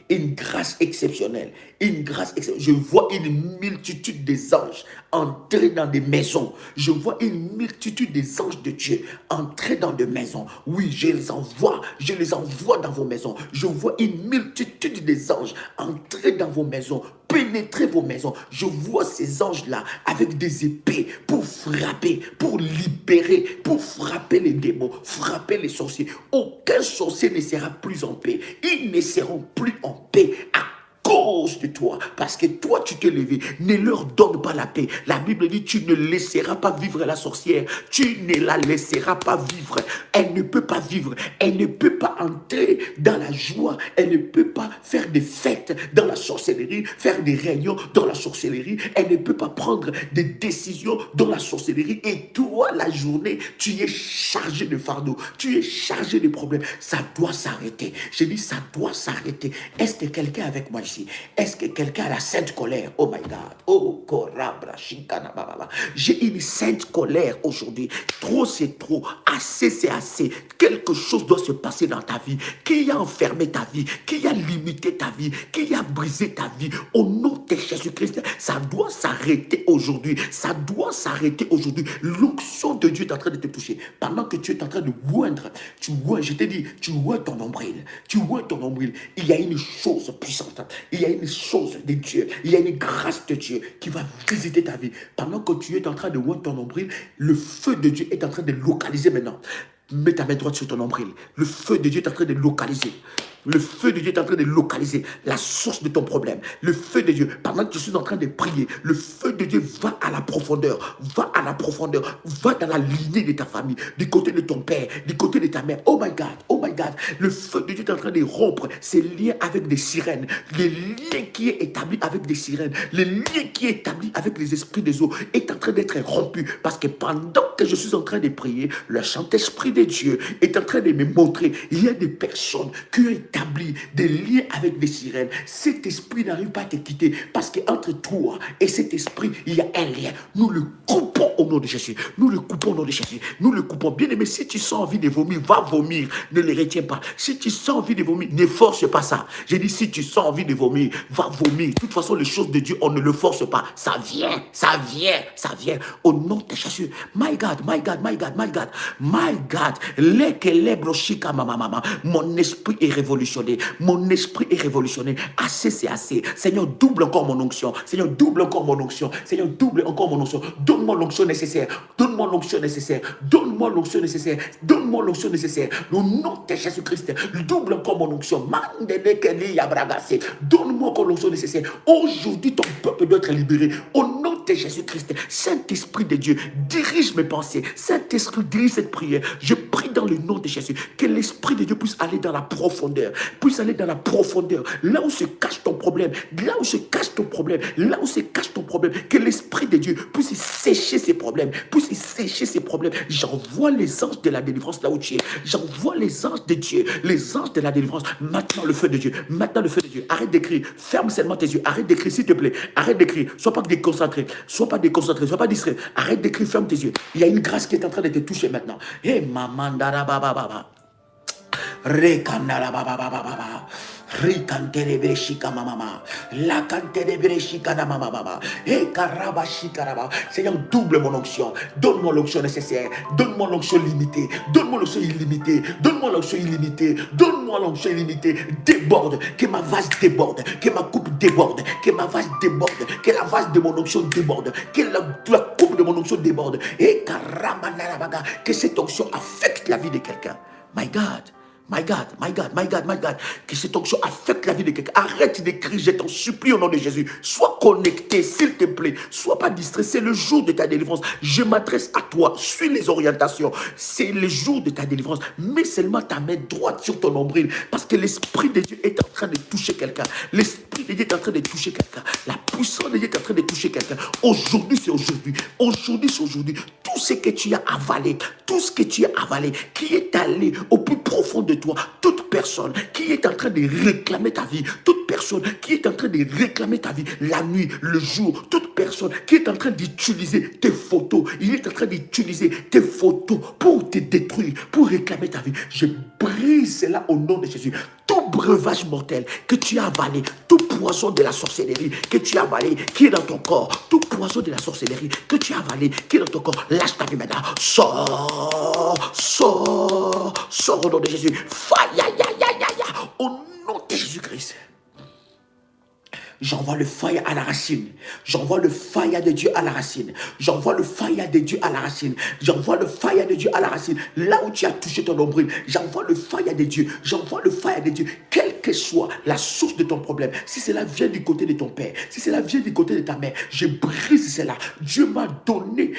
Speaker 1: une grâce exceptionnelle, une grâce exceptionnelle. Je vois une multitude des anges entrer dans des maisons. Je vois une multitude des anges de Dieu entrer dans des maisons. Oui, je les envoie dans vos maisons. Je vois une multitude des anges entrer dans vos maisons, pénétrer vos maisons. Je vois ces anges-là avec des épées pour frapper, pour libérer, pour frapper les démons, frapper les sorciers. Aucun sorcier ne sera plus en paix. Ils ne seront plus en paix à cause de toi, parce que toi tu t'es levé. Ne leur donne pas la paix. La Bible dit, tu ne laisseras pas vivre la sorcière, tu ne la laisseras pas vivre. Elle ne peut pas vivre, elle ne peut pas entrer dans la joie, elle ne peut pas faire des fêtes dans la sorcellerie, faire des réunions dans la sorcellerie, elle ne peut pas prendre des décisions dans la sorcellerie. Et toi, la journée, tu es chargé de fardeaux, tu es chargé de problèmes. Ça doit s'arrêter. J'ai dit, ça doit s'arrêter. Est-ce que quelqu'un est avec moi ici? Est-ce que quelqu'un a la sainte colère? Oh my God. Oh, korabra, shikana, bababa. J'ai une sainte colère aujourd'hui. Trop, c'est trop. Assez, c'est assez. Quelque chose doit se passer dans ta vie. Qui a enfermé ta vie? Qui a limité ta vie? Qui a brisé ta vie? Au nom de Jésus-Christ, ça doit s'arrêter aujourd'hui. Ça doit s'arrêter aujourd'hui. L'onction de Dieu est en train de te toucher. Pendant que tu es en train de oindre, je t'ai dit, tu oins ton nombril. Tu oins ton nombril. Il y a une chose puissante. Il y a une chose de Dieu. Il y a une grâce de Dieu qui va visiter ta vie. Pendant que tu es en train de oindre ton nombril, le feu de Dieu est en train de localiser maintenant. Mets ta main droite sur ton nombril. Le feu de Dieu est en train de localiser. Le feu de Dieu est en train de localiser la source de ton problème. Le feu de Dieu, pendant que je suis en train de prier, le feu de Dieu va à la profondeur. Va à la profondeur. Va dans la lignée de ta famille, du côté de ton père, du côté de ta mère. Oh my God, oh my God. Le feu de Dieu est en train de rompre ces liens avec des sirènes. Les liens qui est établi avec des sirènes, les liens qui est établi avec les esprits des eaux est en train d'être rompu. Parce que pendant que je suis en train de prier, le Saint-Esprit de Dieu est en train de me montrer, il y a des personnes qui ont établi des liens avec des sirènes. Cet esprit n'arrive pas à te quitter parce qu'entre toi et cet esprit, il y a un lien. Nous le coupons au nom de Jésus. Nous le coupons au nom de Jésus. Nous le coupons. Bien aimé, si tu sens envie de vomir, va vomir. Ne les retiens pas. Si tu sens envie de vomir, ne force pas ça. J'ai dit, si tu sens envie de vomir, va vomir. De toute façon, les choses de Dieu, on ne le force pas. Ça vient, ça vient, ça vient. Au nom de Jésus. My God, my God, my God, my God, my God. Mon esprit est révolutionné. Mon esprit est révolutionné. Assez, c'est assez. Seigneur, double encore mon onction. Seigneur, double encore mon onction. Seigneur, double encore mon onction. Donne-moi l'onction nécessaire. Donne-moi l'onction nécessaire. Donne-moi l'onction nécessaire. Donne-moi l'onction nécessaire. Au nom de Jésus-Christ, double encore mon onction. Donne-moi encore l'onction nécessaire. Aujourd'hui, ton peuple doit être libéré. Au nom de Jésus-Christ, Saint-Esprit de Dieu, dirige mes pensées. Saint-Esprit, dirige cette prière. Je prie dans le nom de Jésus que l'Esprit de Dieu puisse aller dans la profondeur. Puisse aller dans la profondeur. Là où se cache ton problème. Là où se cache ton problème. Là où se cache ton problème. Que l'Esprit de Dieu puisse sécher ses problèmes. Puisse sécher ses problèmes. J'envoie les anges de la délivrance là où tu es. J'envoie les anges de Dieu. Les anges de la délivrance. Maintenant le feu de Dieu. Maintenant le feu de Dieu. Arrête d'écrire. Ferme seulement tes yeux. Arrête d'écrire s'il te plaît. Arrête d'écrire. Sois pas déconcentré. Sois pas déconcentré. Sois pas distrait. Arrête d'écrire. Ferme tes yeux. Il y a une grâce qui est en train de te toucher maintenant. Hey, maman, baba. Rekandala baba baba baba. Rikantere breshika mama. La kantere breshika na mama baba. E karaba shikaraba. Seigneur, double mon onction. Donne-moi l'onction nécessaire. Donne-moi l'onction limitée. Donne-moi l'onction illimitée. Donne-moi l'onction illimitée. Donne-moi l'onction illimitée. Déborde. Que ma vase déborde. Que ma coupe déborde. Que ma vase déborde. Que la vase de mon onction déborde. Que la coupe de mon onction déborde. Et karama narabaga. Que cette onction affecte la vie de quelqu'un. My God. My God, my God, my God, my God. Que cette onction affecte la vie de quelqu'un. Arrête d'écrire, je t'en supplie au nom de Jésus. Sois connecté, s'il te plaît. Sois pas distrait. C'est le jour de ta délivrance. Je m'adresse à toi. Suis les orientations. C'est le jour de ta délivrance. Mets seulement ta main droite sur ton nombril. Parce que l'Esprit de Dieu est en train de toucher quelqu'un. L'Esprit de Dieu est en train de toucher quelqu'un. La puissance de Dieu est en train de toucher quelqu'un. Aujourd'hui, c'est aujourd'hui. Aujourd'hui, c'est aujourd'hui. Tout ce que tu as avalé, tout ce que tu as avalé, qui est allé au plus profond de toi, toute personne qui est en train de réclamer ta vie, toute personne qui est en train de réclamer ta vie, la nuit, le jour, toute personne qui est en train d'utiliser tes photos, il est en train d'utiliser tes photos pour te détruire, pour réclamer ta vie. Je brise cela au nom de Jésus. Tout breuvage mortel que tu as avalé, tout poison de la sorcellerie que tu as avalé, qui est dans ton corps, tout poison de la sorcellerie que tu as avalé, qui est dans ton corps, lâche ta vie maintenant. Sors, sors, sors au nom de Jésus. Fire, au nom de Jésus-Christ. J'envoie le fire à la racine. J'envoie le fire de Dieu à la racine. J'envoie le fire de Dieu à la racine. J'envoie le fire de Dieu à la racine. Là où tu as touché ton nombril, j'envoie le fire de Dieu. J'envoie le fire de Dieu. Quelle que soit la source de ton problème, si cela vient du côté de ton père, si cela vient du côté de ta mère, je brise cela. Dieu m'a donné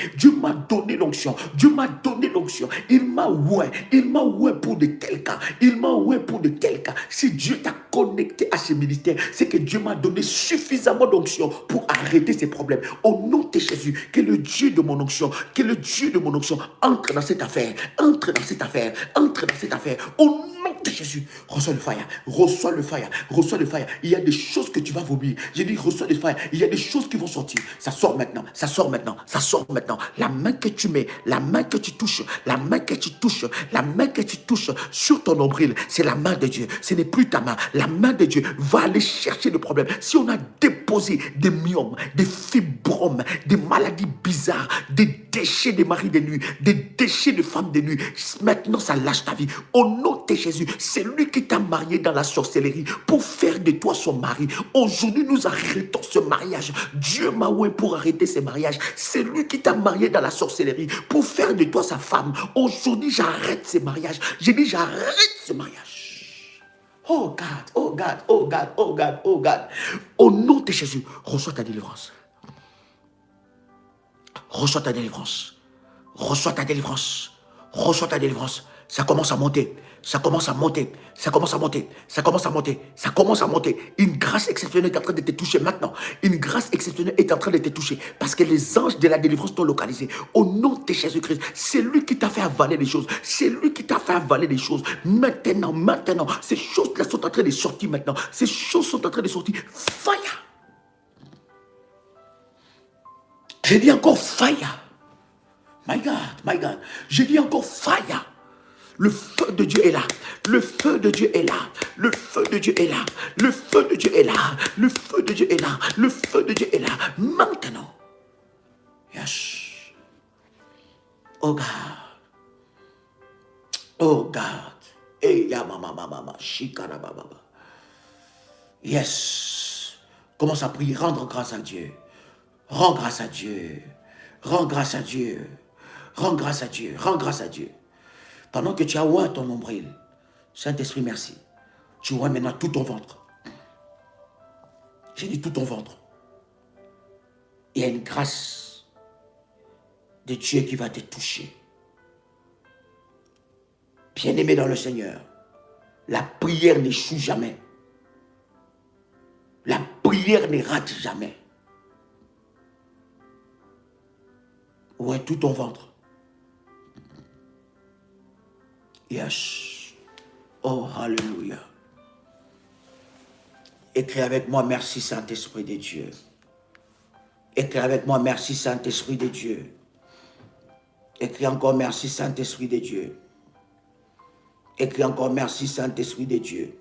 Speaker 1: l'onction. Dieu m'a donné l'onction. Il m'a oué pour de tels cas. Il m'a oué pour de tels cas. Si Dieu t'a connecté à ce ministère, c'est que Dieu m'a donné suffisamment d'onction pour arrêter ces problèmes. Au nom de Jésus, que le Dieu de mon onction, que le Dieu de mon onction entre dans cette affaire, entre dans cette affaire, entre dans cette affaire. Au nom de Jésus, reçois le fire, reçois le fire, reçois le fire. Il y a des choses que tu vas vomir. J'ai dit reçois le fire. Il y a des choses qui vont sortir. Ça sort maintenant, ça sort maintenant, ça sort maintenant. La main que tu mets, la main que tu touches, la main que tu touches, la main que tu touches sur ton nombril, c'est la main de Dieu. Ce n'est plus ta main. La main de Dieu va aller chercher le problème. Si on a déposé des myomes, des fibromes, des maladies bizarres, des déchets des maris de nuit, des déchets de femmes de nuit, maintenant ça lâche ta vie. Au nom de Jésus, c'est lui qui t'a marié dans la sorcellerie pour faire de toi son mari. Aujourd'hui, nous arrêtons ce mariage. Dieu m'a oué pour arrêter ce mariage. C'est lui qui t'a marié dans la sorcellerie pour faire de toi sa femme. Aujourd'hui, j'arrête ce mariage. J'ai dit, j'arrête ce mariage. Oh God, oh God, oh God, oh God, oh God. Au nom de Jésus, reçois ta délivrance. Reçois ta délivrance. Reçois ta délivrance. Reçois ta délivrance. Ça commence à monter. Ça commence à monter. Ça commence à monter. Ça commence à monter. Ça commence à monter. Une grâce exceptionnelle est en train de te toucher maintenant. Une grâce exceptionnelle est en train de te toucher. Parce que les anges de la délivrance t'ont localisé. Au nom de Jésus-Christ, c'est lui qui t'a fait avaler les choses. C'est lui qui t'a fait avaler les choses. Maintenant, maintenant, ces choses-là sont en train de sortir maintenant. Ces choses sont en train de sortir. Fire! J'ai dit encore fire. My God, my God. J'ai dit encore fire. Le feu de Dieu est là. Le feu de Dieu est là. Le feu de Dieu est là. Le feu de Dieu est là. Le feu de Dieu est là. Le feu de Dieu est là. Maintenant. Yes. Oh God. Oh God. Hey, ya mama mama shikara baba. Yes. Commence à prier. Rendre grâce à Dieu. Rends grâce à Dieu. Rends grâce à Dieu. Rends grâce à Dieu. Rends grâce à Dieu. Pendant que tu as oint ton nombril, Saint-Esprit, merci. Tu oins maintenant tout ton ventre. J'ai dit tout ton ventre. Il y a une grâce de Dieu qui va te toucher. Bien-aimé dans le Seigneur, la prière n'échoue jamais. La prière ne rate jamais. Oint tout ton ventre. Yes. Oh, hallelujah. Écris avec moi, merci Saint-Esprit de Dieu. Écris avec moi, merci Saint-Esprit de Dieu. Écris encore, merci Saint-Esprit de Dieu. Écris encore, merci Saint-Esprit de Dieu.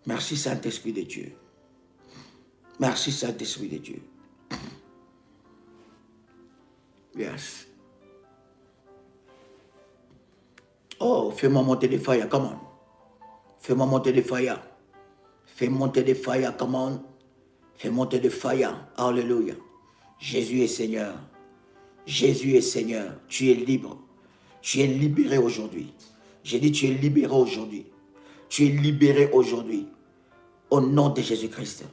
Speaker 1: Merci Saint-Esprit de Dieu. Merci Saint-Esprit de Dieu. Yes. Oh, fais-moi monter des fire, come on. Fais-moi monter des fire. Fais monter des fire, come on. Fais monter des fire. Alléluia. Jésus est Seigneur. Jésus est Seigneur. Tu es libre. Tu es libéré aujourd'hui. J'ai dit tu es libéré aujourd'hui. Tu es libéré aujourd'hui. Au nom de Jésus-Christ.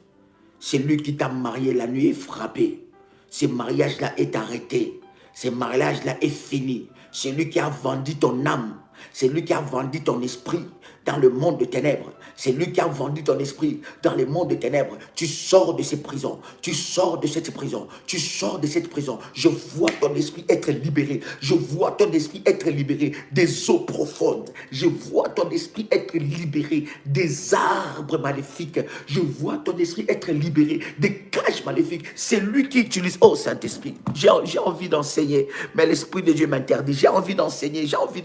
Speaker 1: C'est lui qui t'a marié, la nuit est frappée. Ce mariage-là est arrêté. Ce mariage-là est fini. C'est lui qui a vendu ton âme. C'est lui qui a vendu ton esprit dans le monde de ténèbres. C'est lui qui a vendu ton esprit dans les mondes des ténèbres. Tu sors de ces prisons. Tu sors de cette prison. Tu sors de cette prison. Je vois ton esprit être libéré. Je vois ton esprit être libéré des eaux profondes. Je vois ton esprit être libéré des arbres maléfiques. Je vois ton esprit être libéré des cages maléfiques. C'est lui qui utilise. Oh Saint-Esprit, j'ai envie d'enseigner, mais l'Esprit de Dieu m'interdit. J'ai envie d'enseigner, j'ai envie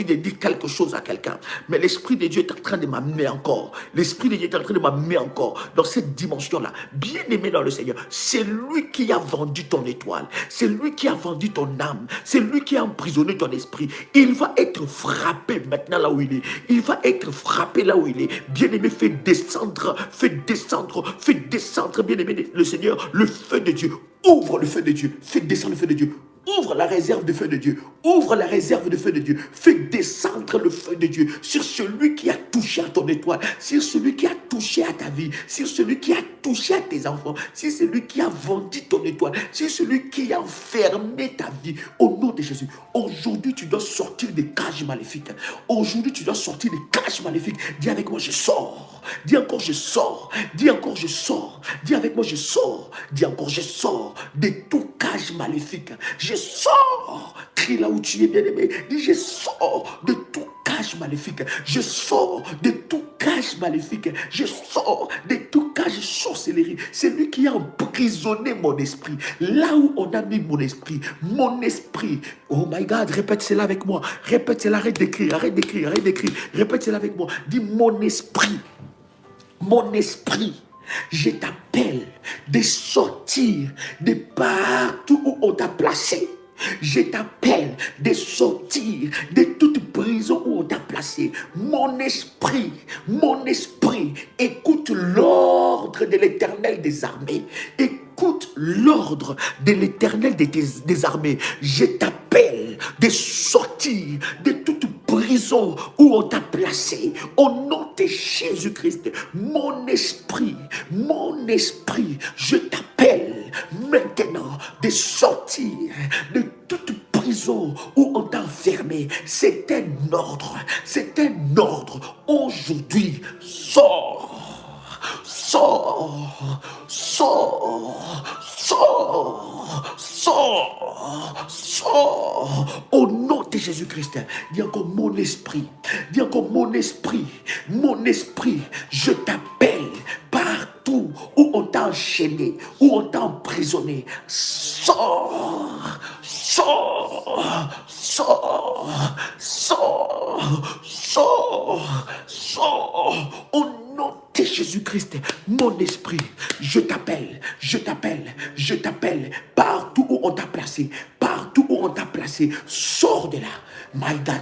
Speaker 1: de dire quelque chose à quelqu'un. Mais l'Esprit de Dieu est en train de m'amener encore. L'Esprit de Dieu est en train de m'amener encore dans cette dimension-là. Bien aimé dans le Seigneur, c'est lui qui a vendu ton étoile. C'est lui qui a vendu ton âme. C'est lui qui a emprisonné ton esprit. Il va être frappé maintenant là où il est. Il va être frappé là où il est. Bien aimé, fais descendre, bien aimé le Seigneur, le feu de Dieu. Ouvre le feu de Dieu. Fais descendre le feu de Dieu. Ouvre la réserve de feu de Dieu. Ouvre la réserve de feu de Dieu. Fais descendre le feu de Dieu sur celui qui a touché à ton étoile, sur celui qui a touché à ta vie, sur celui qui a touché à tes enfants, sur celui qui a vendu ton étoile, sur celui qui a enfermé ta vie. Au nom de Jésus, aujourd'hui tu dois sortir des cages maléfiques. Aujourd'hui tu dois sortir des cages maléfiques. Dis avec moi, je sors. Dis encore, je sors. Dis encore, je sors. Dis avec moi, je sors. Dis encore, je sors de tout cage maléfique. Je sors. Crie là où tu es, bien-aimé. Dis, je sors de tout cage maléfique. Je sors de tout cage maléfique. Je sors de tout cage sorcellerie. C'est lui qui a emprisonné mon esprit. Là où on a mis mon esprit. Mon esprit. Oh my God, répète cela avec moi. Répète cela, arrête d'écrire, arrête d'écrire, arrête d'écrire. Répète cela avec moi. Dis, mon esprit. Mon esprit. Je t'appelle de sortir de partout où on t'a placé. Je t'appelle de sortir de toute prison où on t'a placé. Mon esprit, écoute l'ordre de l'Éternel des armées. Écoute l'ordre de l'Éternel des armées. Je t'appelle de sortir de toute prison où on t'a placé. Au nom de Jésus-Christ, mon esprit, je t'appelle maintenant de sortir de toute prison où on t'a enfermé. C'est un ordre. Aujourd'hui, sors. Au nom de Jésus-Christ. Dis encore mon esprit. Mon esprit, je t'appelle partout où on t'a enchaîné, où on t'a emprisonné. Sors. Au nom de Jésus-Christ, mon esprit, je t'appelle, partout où on t'a placé, sors de là. My God,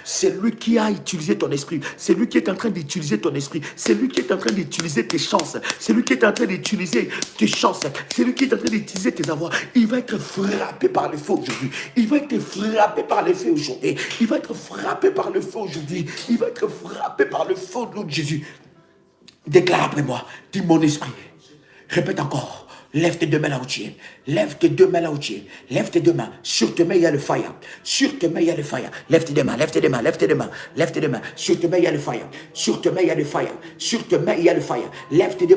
Speaker 1: c'est lui qui a utilisé ton esprit, c'est lui qui est en train d'utiliser ton esprit, c'est lui qui est en train d'utiliser tes chances, c'est lui qui est en train d'utiliser tes chances, c'est lui qui est en train d'utiliser tes avoirs. Il va être frappé par le feu aujourd'hui, il va être frappé par le feu aujourd'hui, au nom de Jésus. Déclare après moi, dis mon esprit. Répète encore. Lève tes deux mains là où tu es. Lève tes deux mains. Sur tes mains, il y a le fire. Lève tes deux mains. Sur tes mains, il y a le fire. Lève tes deux mains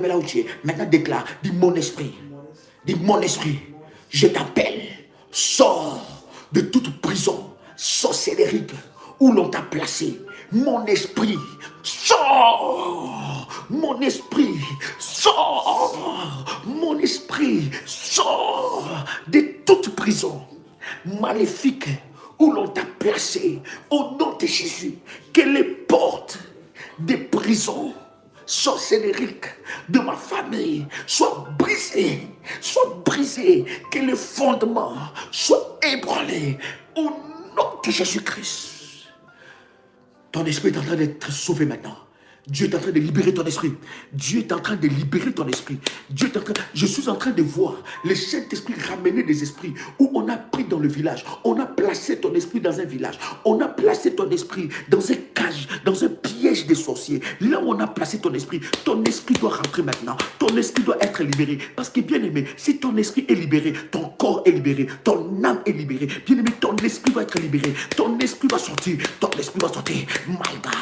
Speaker 1: là où tu es. Maintenant, déclare. Dis mon esprit. Je t'appelle. Sors de toute prison sorcellérique où l'on t'a placé. Mon esprit, sors. Mon esprit, sors de toute prison maléfique où l'on t'a placé. Au nom de Jésus, que les portes des prisons sorcellériques de ma famille soient brisées, que les fondements soient ébranlés. Au nom de Jésus-Christ. Ton esprit est en train d'être sauvé maintenant. Dieu est en train de libérer ton esprit. Je suis en train de voir le Saint-Esprit ramener des esprits où on a pris dans le village. On a placé ton esprit dans un village. On a placé ton esprit dans un cage, dans un piège piège des sorciers, là où on a placé ton esprit doit rentrer maintenant. Ton esprit doit être libéré. Parce que bien aimé, si ton esprit est libéré, ton corps est libéré, ton âme est libérée. Bien aimé, ton esprit va être libéré. Ton esprit va sortir. Ton esprit va sortir. My God,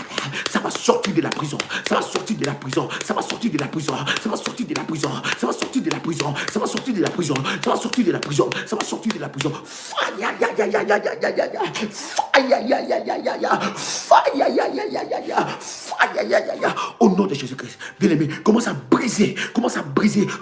Speaker 1: ça va sortir de la prison. Ça va sortir de la prison. Ça va sortir de la prison. Ça va sortir de la prison. Ça va sortir de la prison. Ça va sortir de la prison. Ça va sortir de la prison. Ça va sortir de la prison. Fire, ya, ya, ya, ya, ya, ya, ya, ya. Fire, ya, ya, ya, ya, ya. Fire, ya, ya, ya, ya, ya, ya. Fire, ya, ya, ya. Au nom de Jésus-Christ, bien-aimé, commence à briser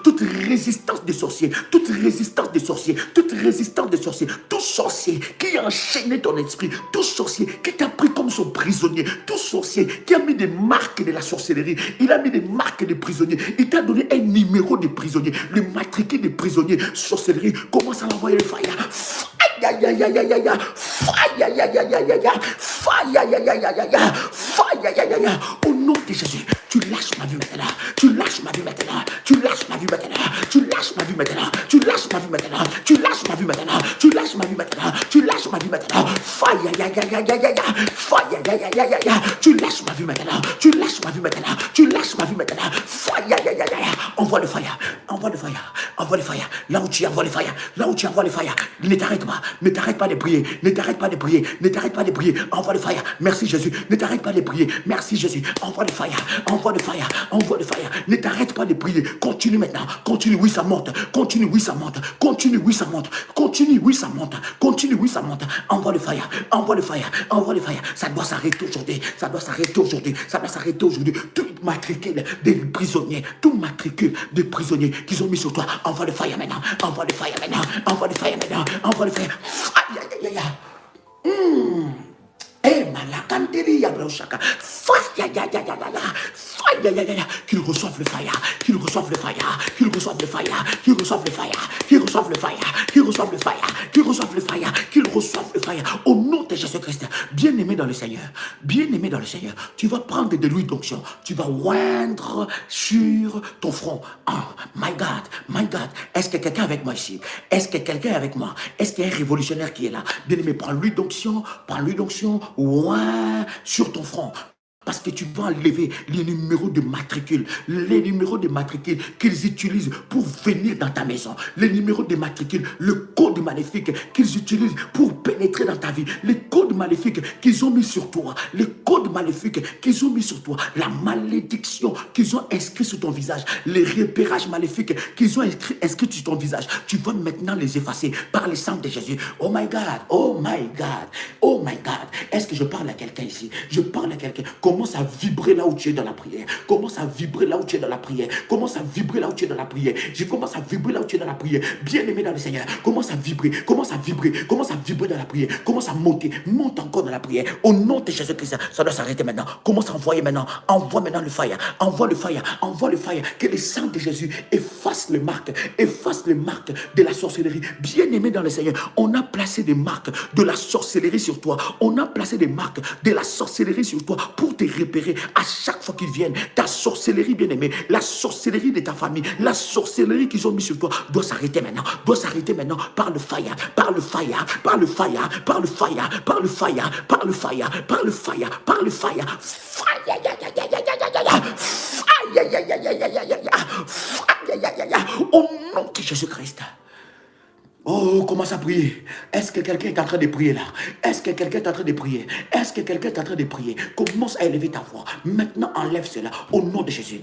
Speaker 1: toute résistance des sorciers, toute résistance des sorciers, toute résistance des sorciers, tout sorcier qui a enchaîné ton esprit, tout sorcier qui t'a pris comme son prisonnier, tout sorcier qui a mis des marques de la sorcellerie, il a mis des marques de prisonniers, il t'a donné un numéro de prisonnier, le matricule des prisonniers, sorcellerie, commence à l'envoyer le fire. Fire, ya, ya, ya, ya, ya. Fire, ya, ya, ya, ya, ya. Fire, ya, ya, ya, ya, ya. Fire, ya, ya, ya. Au nom de Jésus, tu lâches ma vie maintenant. Tu lâches ma vie maintenant. Tu lâches ma vie maintenant. Tu lâches ma vie maintenant. Tu lâches ma vie maintenant. Tu lâches ma vie maintenant. Tu lâches ma vie maintenant. Tu lâches ma vie maintenant. Fire, ya, ya, ya, ya, ya, ya. Fire, ya, ya, ya, ya, ya. Tu lâches ma vie maintenant. Tu lâches ma vie maintenant. Tu lâches ma vie maintenant. Fire, ya, ya, ya, ya. Envoie le fire. Envoie le fire. Envoie le fire. Là où tu envoies le fire. Là où tu envoies le fire. Ne t'arrête pas. Ne t'arrête pas de prier. Ne t'arrête pas de prier. Ne t'arrête pas de prier. Envoie le fire. Merci Jésus. Ne t'arrête pas de prier. Merci Jésus. Envoie le fire. Envoie le fire. Envoie le fire. Ne t'arrête pas de prier. Continue maintenant. Continue. Oui, ça monte. Continue. Oui, ça monte. Continue. Oui, ça monte. Continue. Oui, ça monte. Continue. Oui, ça monte. Envoie le fire. Envoie le fire. Envoie le fire. Ça doit s'arrêter aujourd'hui. Ça doit s'arrêter aujourd'hui. Ça doit s'arrêter aujourd'hui. Tout matricule des prisonniers. Tout matricule des prisonniers qu'ils ont mis sur toi. Envoie le fire maintenant. Envoie le fire maintenant. Envoie le fire maintenant. Envoie le fire. Aïe, aïe, aïe, aïe. Eh, malakanteli ya broshaka. Fire, ya, ya, ya, ya, ya. Fire, ya, ya, ya. Qu'ils reçoivent le fire. Qu'ils reçoivent le fire. Qu'ils reçoivent le fire. Qu'ils reçoivent le fire. Qu'ils reçoivent le fire. Qu'ils reçoivent le fire. Qu'ils reçoivent le fire. Qu'ils reçoivent le fire. Au nom de Jésus-Christ, bien-aimé dans le Seigneur, bien-aimé dans le Seigneur, tu vas prendre de l'huile d'onction. Tu vas oindre sur ton front. Oh, my God, my God. Est-ce que quelqu'un est avec moi ici? Est-ce que quelqu'un est avec moi? Est-ce qu'il y a un révolutionnaire qui est là? Bien-aimé, prends l'huile d'onction, oint sur ton front. Parce que tu vas enlever les numéros de matricule. Les numéros de matricule qu'ils utilisent pour venir dans ta maison. Les numéros de matricule, le code maléfique qu'ils utilisent pour pénétrer dans ta vie. Les codes maléfiques qu'ils ont mis sur toi. Les codes maléfiques qu'ils ont mis sur toi. La malédiction qu'ils ont inscrit sur ton visage. Les repérages maléfiques qu'ils ont inscrit sur ton visage. Tu vas maintenant les effacer par le sang de Jésus. Oh my God, oh my God, oh my God. Est-ce que je parle à quelqu'un ici? Je parle à quelqu'un. Commence à vibrer là où tu es dans la prière. Commence à vibrer là où tu es dans la prière. Commence à vibrer là où tu es dans la prière. Je commence à vibrer là où tu es dans la prière. Bien-aimé dans le Seigneur, commence à vibrer. Commence à vibrer. Commence à vibrer dans la prière. Commence à monter. Monte encore dans la prière. Au nom de Jésus-Christ, ça doit s'arrêter maintenant. Commence à envoyer maintenant. Envoie maintenant le fire. Envoie le fire. Envoie le fire. Que le sang de Jésus efface les marques. Efface les marques de la sorcellerie. Bien-aimé dans le Seigneur, on a placé des marques de la sorcellerie sur toi. On a placé des marques de la sorcellerie sur toi pour te repérer à chaque fois qu'ils viennent. Ta sorcellerie, bien-aimée, la sorcellerie de ta famille, la sorcellerie qu'ils ont mis sur toi doit s'arrêter maintenant. Doit s'arrêter maintenant par le fire, par le fire, par le fire, par le fire, par le fire, par le fire, par le fire, par le fire. Au nom de Jésus-Christ. Oh, commence à prier. Est-ce que quelqu'un est en train de prier là? Est-ce que quelqu'un est en train de prier? Est-ce que quelqu'un est en train de prier? Commence à élever ta voix. Maintenant, enlève cela au nom de Jésus.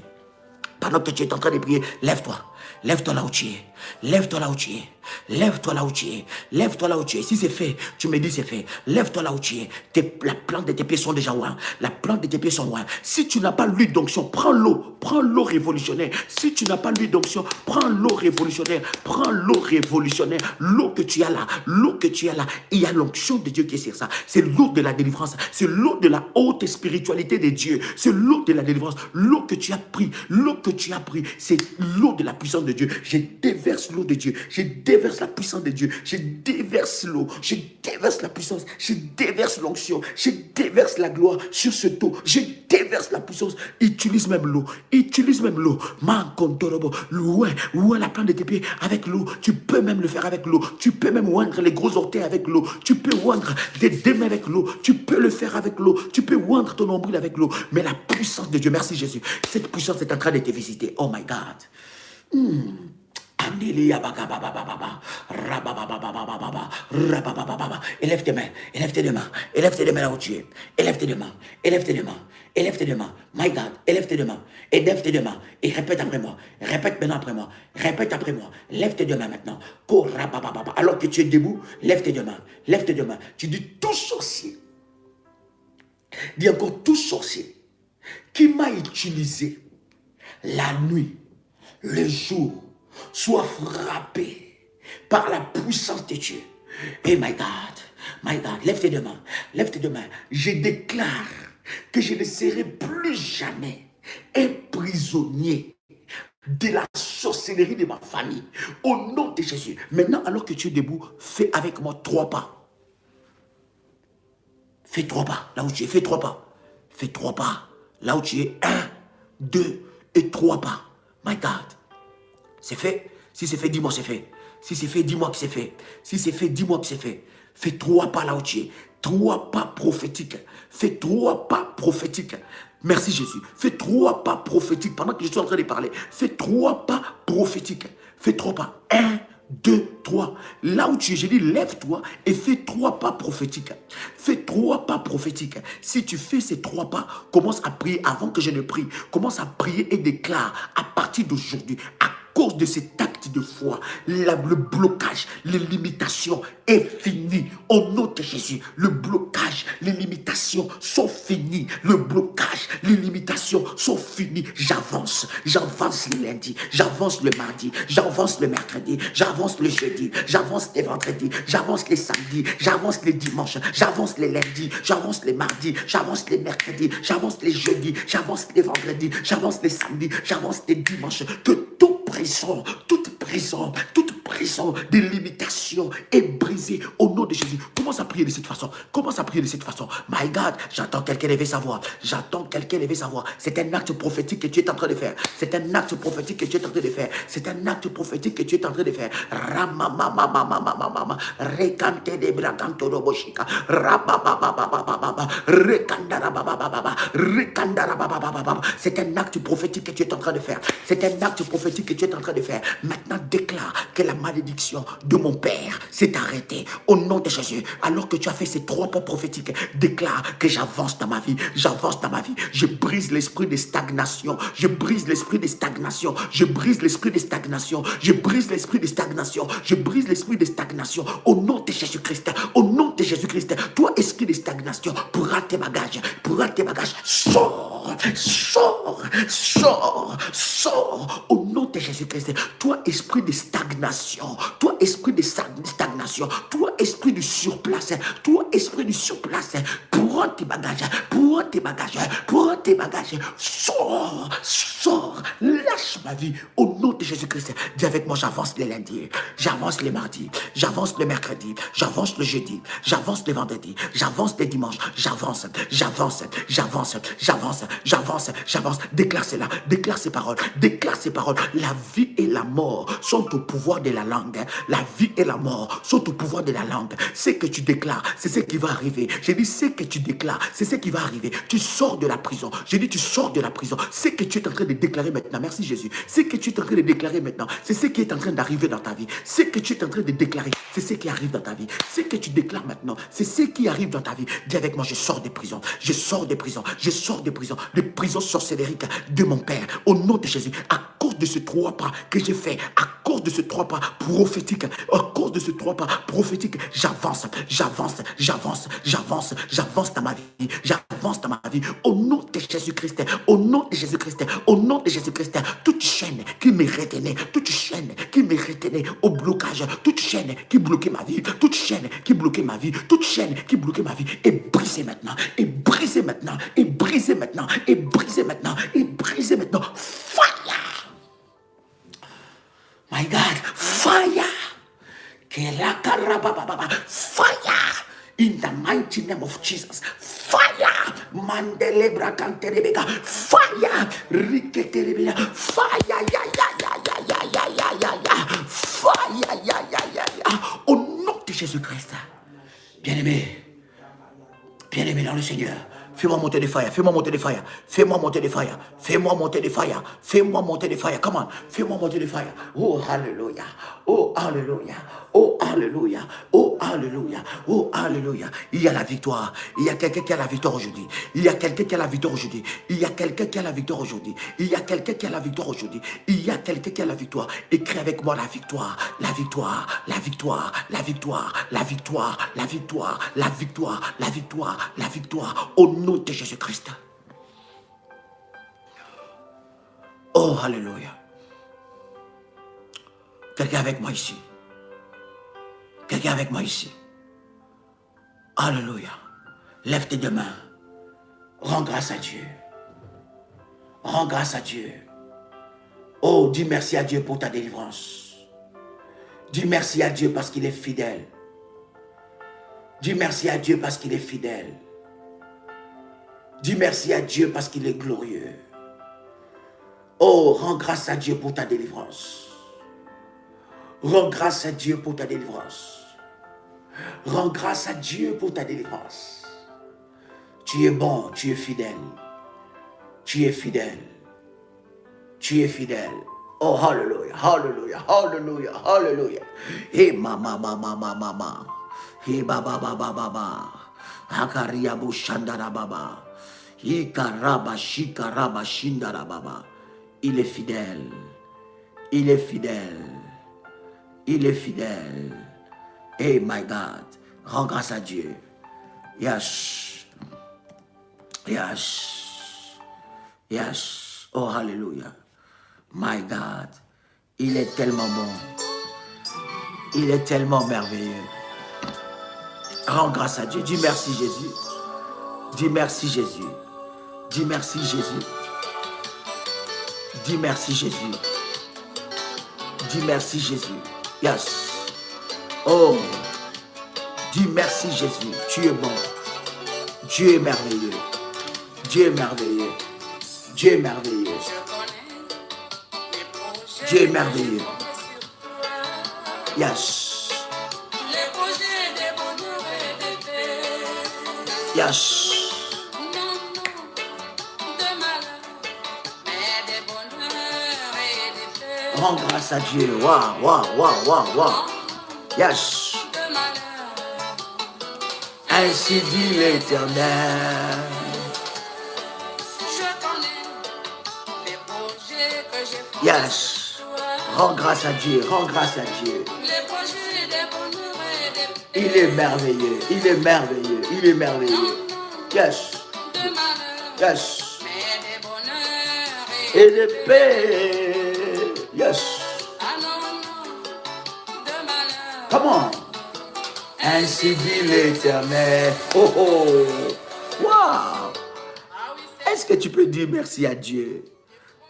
Speaker 1: Pendant que tu es en train de prier, lève-toi. Lève-toi là où tu es. Lève-toi là où tu es. Lève-toi là où tu es. Lève-toi là où tu es. Si c'est fait, tu me dis c'est fait. Lève-toi là où tu es. La plante de tes pieds sont déjà loin. La plante de tes pieds sont loin. Si tu n'as pas l'huile d'onction, prends l'eau. Prends l'eau révolutionnaire. Si tu n'as pas l'huile d'onction, prends l'eau révolutionnaire. Prends l'eau révolutionnaire. L'eau que tu as là. L'eau que tu as là. Il y a l'onction de Dieu qui est sur ça. C'est l'eau de la délivrance. C'est l'eau de la haute spiritualité de Dieu. C'est l'eau de la délivrance. L'eau que tu as pris. L'eau que tu as pris, c'est l'eau de la puissance de Dieu. Je déverse l'eau de Dieu. Je déverse la puissance de Dieu. Je déverse l'eau. Je déverse la puissance. Je déverse l'onction. Je déverse la gloire sur ce taux. Je déverse la puissance. Utilise même l'eau. Utilise même l'eau. Ouais, la plante de tes pieds avec l'eau. Tu peux même le faire avec l'eau. Tu peux même oindre les gros orteils avec l'eau. Tu peux oindre des mains avec l'eau. Tu peux le faire avec l'eau. Tu peux oindre ton nombril avec l'eau. Mais la puissance de Dieu, merci Jésus. Cette puissance est en train de te visiter. Oh my God. Élève tes mains, élève tes deux mains, élève tes deux mains là où tu es. Élève tes deux mains, élève tes deux mains, élève tes deux mains. My God, élève tes deux mains, élève tes deux mains et répète après moi. Répète maintenant après moi. Répète après moi. Lève tes deux mains maintenant. Alors que tu es debout, lève tes deux mains. Lève tes deux mains. Tu dis tout sorcier. Dis encore tout sorcier qui m'a utilisé la nuit, le jour, soit frappé par la puissance de Dieu. Et my God, lève tes deux mains, lève tes deux mains. Je déclare que je ne serai plus jamais un prisonnier de la sorcellerie de ma famille. Au nom de Jésus. Maintenant, alors que tu es debout, fais avec moi 3 pas. Fais 3 pas, là où tu es, fais 3 pas. Fais 3 pas, là où tu es, 1, 2 et 3 pas. My God. C'est fait. Si c'est fait, dis-moi c'est fait. Si c'est fait, dis-moi que c'est fait. Si c'est fait, dis-moi que c'est fait. Fais 3 pas là où tu es. 3 pas prophétiques. Fais 3 pas prophétiques. Merci Jésus. Fais 3 pas prophétiques. Pendant que je suis en train de parler, fais 3 pas prophétiques. Fais 3 pas. 1, 2, 3. Là où tu es, j'ai dit, lève-toi et fais 3 pas prophétiques. Fais 3 pas prophétiques. Si tu fais ces 3 pas, commence à prier avant que je ne prie. Commence à prier et déclare à partir d'aujourd'hui, à cause de cet acte de foi, le blocage, les limitations est fini. Au nom de Jésus, le blocage, les limitations sont finies. Le blocage, les limitations sont finies. J'avance le lundi, j'avance le mardi, j'avance le mercredi, j'avance le jeudi, j'avance les vendredis, j'avance les samedis, j'avance les dimanches, j'avance les lundis, j'avance les mardis, j'avance les mercredis, j'avance les jeudis, j'avance les vendredis, j'avance les samedis, j'avance les dimanches. Que toute prison de limitation est brisée au nom de Jésus. Commence à prier de cette façon. Commence à prier de cette façon. My God, j'entends quelqu'un élever sa voix. J'entends quelqu'un élever sa voix. C'est un acte prophétique que tu es en train de faire. C'est un acte prophétique que tu es en train de faire. C'est un acte prophétique que tu es en train de faire. Ramamamamamamamama. Rekante de braganto roboshika. Rababababababa. Rekandarababababa. Rekandarababababa. C'est un acte prophétique que tu es en train de faire. C'est un acte prophétique que tu es en train de faire. Maintenant, déclare que la malédiction de mon père s'est arrêtée au nom de Jésus. Alors que tu as fait ces 3 pas prophétiques, déclare que j'avance dans ma vie. J'avance dans ma vie. Je brise l'esprit de stagnation. Je brise l'esprit de stagnation. Je brise l'esprit de stagnation. Je brise l'esprit de stagnation. Je brise l'esprit de stagnation au nom de Jésus-Christ. Au nom de Jésus-Christ. Toi, esprit de stagnation, prends tes bagages. Prends tes bagages. Sors. Sors. Sors. Sors. Au nom de Jésus-Christ. Toi, esprit de stagnation. Toi, esprit de stagnation. Toi, esprit de surplace. Toi, esprit de surplace. Prends tes bagages. Prends tes bagages. Prends tes bagages. Sors. Sors. Lâche ma vie. Au nom de Jésus-Christ. Dis avec moi, j'avance les lundis. J'avance les mardis. J'avance le mercredi. J'avance le jeudi. J'avance le vendredi. J'avance les dimanches. J'avance. J'avance. J'avance. J'avance. J'avance. J'avance. Déclare cela. Déclare ces paroles. Déclare ces paroles. La vie et la mort sont au pouvoir de la langue. La vie et la mort sont au pouvoir de la langue. Ce que tu déclares, c'est ce qui va arriver. J'ai dit, ce que tu déclares, c'est ce qui va arriver. Tu sors de la prison. J'ai dit, tu sors de la prison. Ce que tu es en train de déclarer maintenant, merci Jésus. Ce que tu es en train de déclarer maintenant, c'est ce qui est en train d'arriver dans ta vie. Ce que tu es en train de déclarer, c'est ce qui arrive dans ta vie. Ce que tu déclares maintenant, c'est ce qui arrive dans ta vie. Dis avec moi, je sors des prisons. Je sors des prisons. Je sors des prisons. Des prisons sorcellériques de mon Père. Au nom de Jésus, à cause de ce 3 pas que j'ai fait, à cause de ce 3 pas prophétique, à cause de ce 3 pas prophétique, j'avance, j'avance, j'avance, j'avance, j'avance dans ma vie, j'avance dans ma vie. Au nom de Jésus-Christ, au nom de Jésus-Christ, au nom de Jésus-Christ, toute chaîne qui me retenait, toute chaîne qui me retenait au blocage, toute chaîne qui bloquait ma vie, toute chaîne qui bloquait ma vie, toute chaîne qui bloquait ma vie, est brisée maintenant, est brisée maintenant, est brisée maintenant, est brisée maintenant, est brisée maintenant. Fire! My God, fire. Fire. In the mighty name of Jesus. Fire. Mandele brakanterebega. Fire. Riketerebega. Fire. Ya, ya, ya, ya, ya, ya, ya, ya, ya. Fire. Ya, ya, ya, ya. Au nom de Jésus-Christ. Bien-aimé. Bien-aimé dans le Seigneur. Fais-moi monter des fire, fais-moi monter des fire, fais-moi monter des fire, fais-moi monter des fire, fais-moi monter des fire, come on, fais-moi monter des fire. Oh, hallelujah, oh, hallelujah, oh, hallelujah, oh, hallelujah, oh, hallelujah. Il y a la victoire, il y a quelqu'un qui a la victoire aujourd'hui, il y a quelqu'un qui a la victoire aujourd'hui, il y a quelqu'un qui a la victoire aujourd'hui, il y a quelqu'un qui a la victoire aujourd'hui, il y a quelqu'un qui a la victoire. Écris avec moi la victoire, la victoire, la victoire, la victoire, la victoire, la victoire, la victoire, la victoire, la victoire, au nom de Jésus-Christ. Oh, alléluia. Quelqu'un avec moi ici. Quelqu'un avec moi ici. Alléluia. Lève tes deux mains. Rends grâce à Dieu. Rends grâce à Dieu. Oh, dis merci à Dieu pour ta délivrance. Dis merci à Dieu parce qu'il est fidèle. Dis merci à Dieu parce qu'il est fidèle. Dis merci à Dieu parce qu'il est glorieux. Oh, rends grâce à Dieu pour ta délivrance. Rends grâce à Dieu pour ta délivrance. Rends grâce à Dieu pour ta délivrance. Tu es bon, tu es fidèle. Tu es fidèle. Tu es fidèle. Oh, hallelujah, hallelujah, hallelujah, hallelujah. Hey, mama, mama, mama, mama. Hey, baba, baba, baba. Hakariabu shandara baba. Hikaraba, shikaraba, shindara baba. Il est fidèle. Il est fidèle. Il est fidèle. Hey, my God. Rends grâce à Dieu. Yes. Yes. Yes. Oh, hallelujah. My God. Il est tellement bon. Il est tellement merveilleux. Rends grâce à Dieu. Dis merci Jésus. Dis merci Jésus. Dis merci Jésus. Dis merci Jésus. Dis merci Jésus. Yes. Oh. Dis merci Jésus. Tu es bon. Dieu est merveilleux. Dieu est merveilleux. Dieu est merveilleux. Dieu est merveilleux. Yes. Yes. Rends grâce à Dieu. Waouh, waouh, waouh, waouh, waouh. Yes. Ainsi dit l'Éternel. Yes. Rends grâce à Dieu. Rends grâce à Dieu. Il est merveilleux. Il est merveilleux. Il est merveilleux. Yes. Yes. Et de paix. Yes. Come on. Ainsi dit l'Éternel. Oh oh. Wow. Est-ce que tu peux dire merci à Dieu?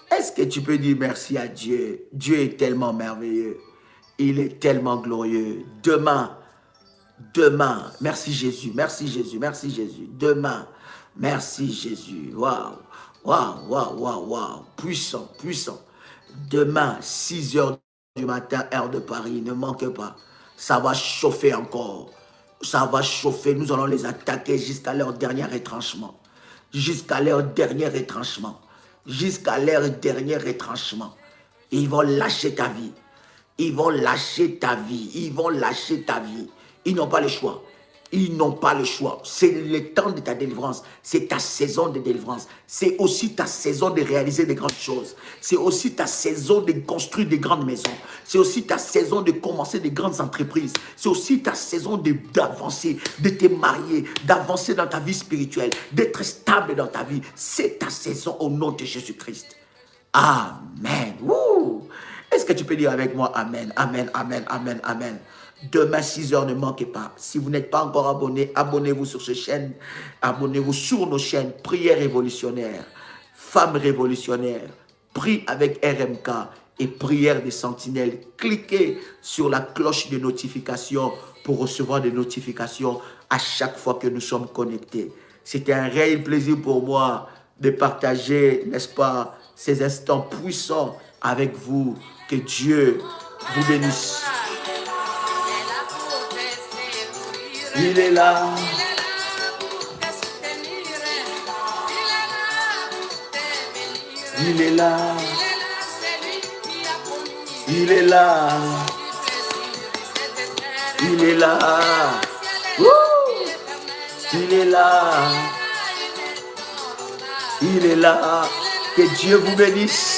Speaker 1: Est-ce que tu peux dire merci à Dieu? Dieu est tellement merveilleux. Il est tellement glorieux. Demain, merci Jésus, merci Jésus, merci Jésus. Demain, merci Jésus. Waouh, waouh, waouh, waouh, waouh. Puissant, puissant. Demain, 6 heures du matin, heure de Paris, ne manquez pas. Ça va chauffer encore. Ça va chauffer. Nous allons les attaquer jusqu'à leur dernier retranchement. Jusqu'à leur dernier retranchement. Jusqu'à leur dernier retranchement. Ils vont lâcher ta vie. Ils vont lâcher ta vie. Ils vont lâcher ta vie. Ils n'ont pas le choix. Ils n'ont pas le choix. C'est le temps de ta délivrance. C'est ta saison de délivrance. C'est aussi ta saison de réaliser des grandes choses. C'est aussi ta saison de construire des grandes maisons. C'est aussi ta saison de commencer des grandes entreprises. C'est aussi ta saison d'avancer, de te marier, d'avancer dans ta vie spirituelle, d'être stable dans ta vie. C'est ta saison au nom de Jésus-Christ. Amen. Woo. Est-ce que tu peux dire avec moi Amen, Amen, Amen, Amen, Amen. Demain, 6 heures, ne manquez pas. Si vous n'êtes pas encore abonné, abonnez-vous sur cette chaîne. Abonnez-vous sur nos chaînes. Prière révolutionnaire, Femmes révolutionnaires, Prie avec RMK et prière des sentinelles. Cliquez sur la cloche de notification pour recevoir des notifications à chaque fois que nous sommes connectés. C'était un réel plaisir pour moi de partager, n'est-ce pas, ces instants puissants avec vous. Que Dieu vous bénisse. Il est là. Il est là. Il est là. Il est là. Il est là. Il est là. Que Dieu vous bénisse.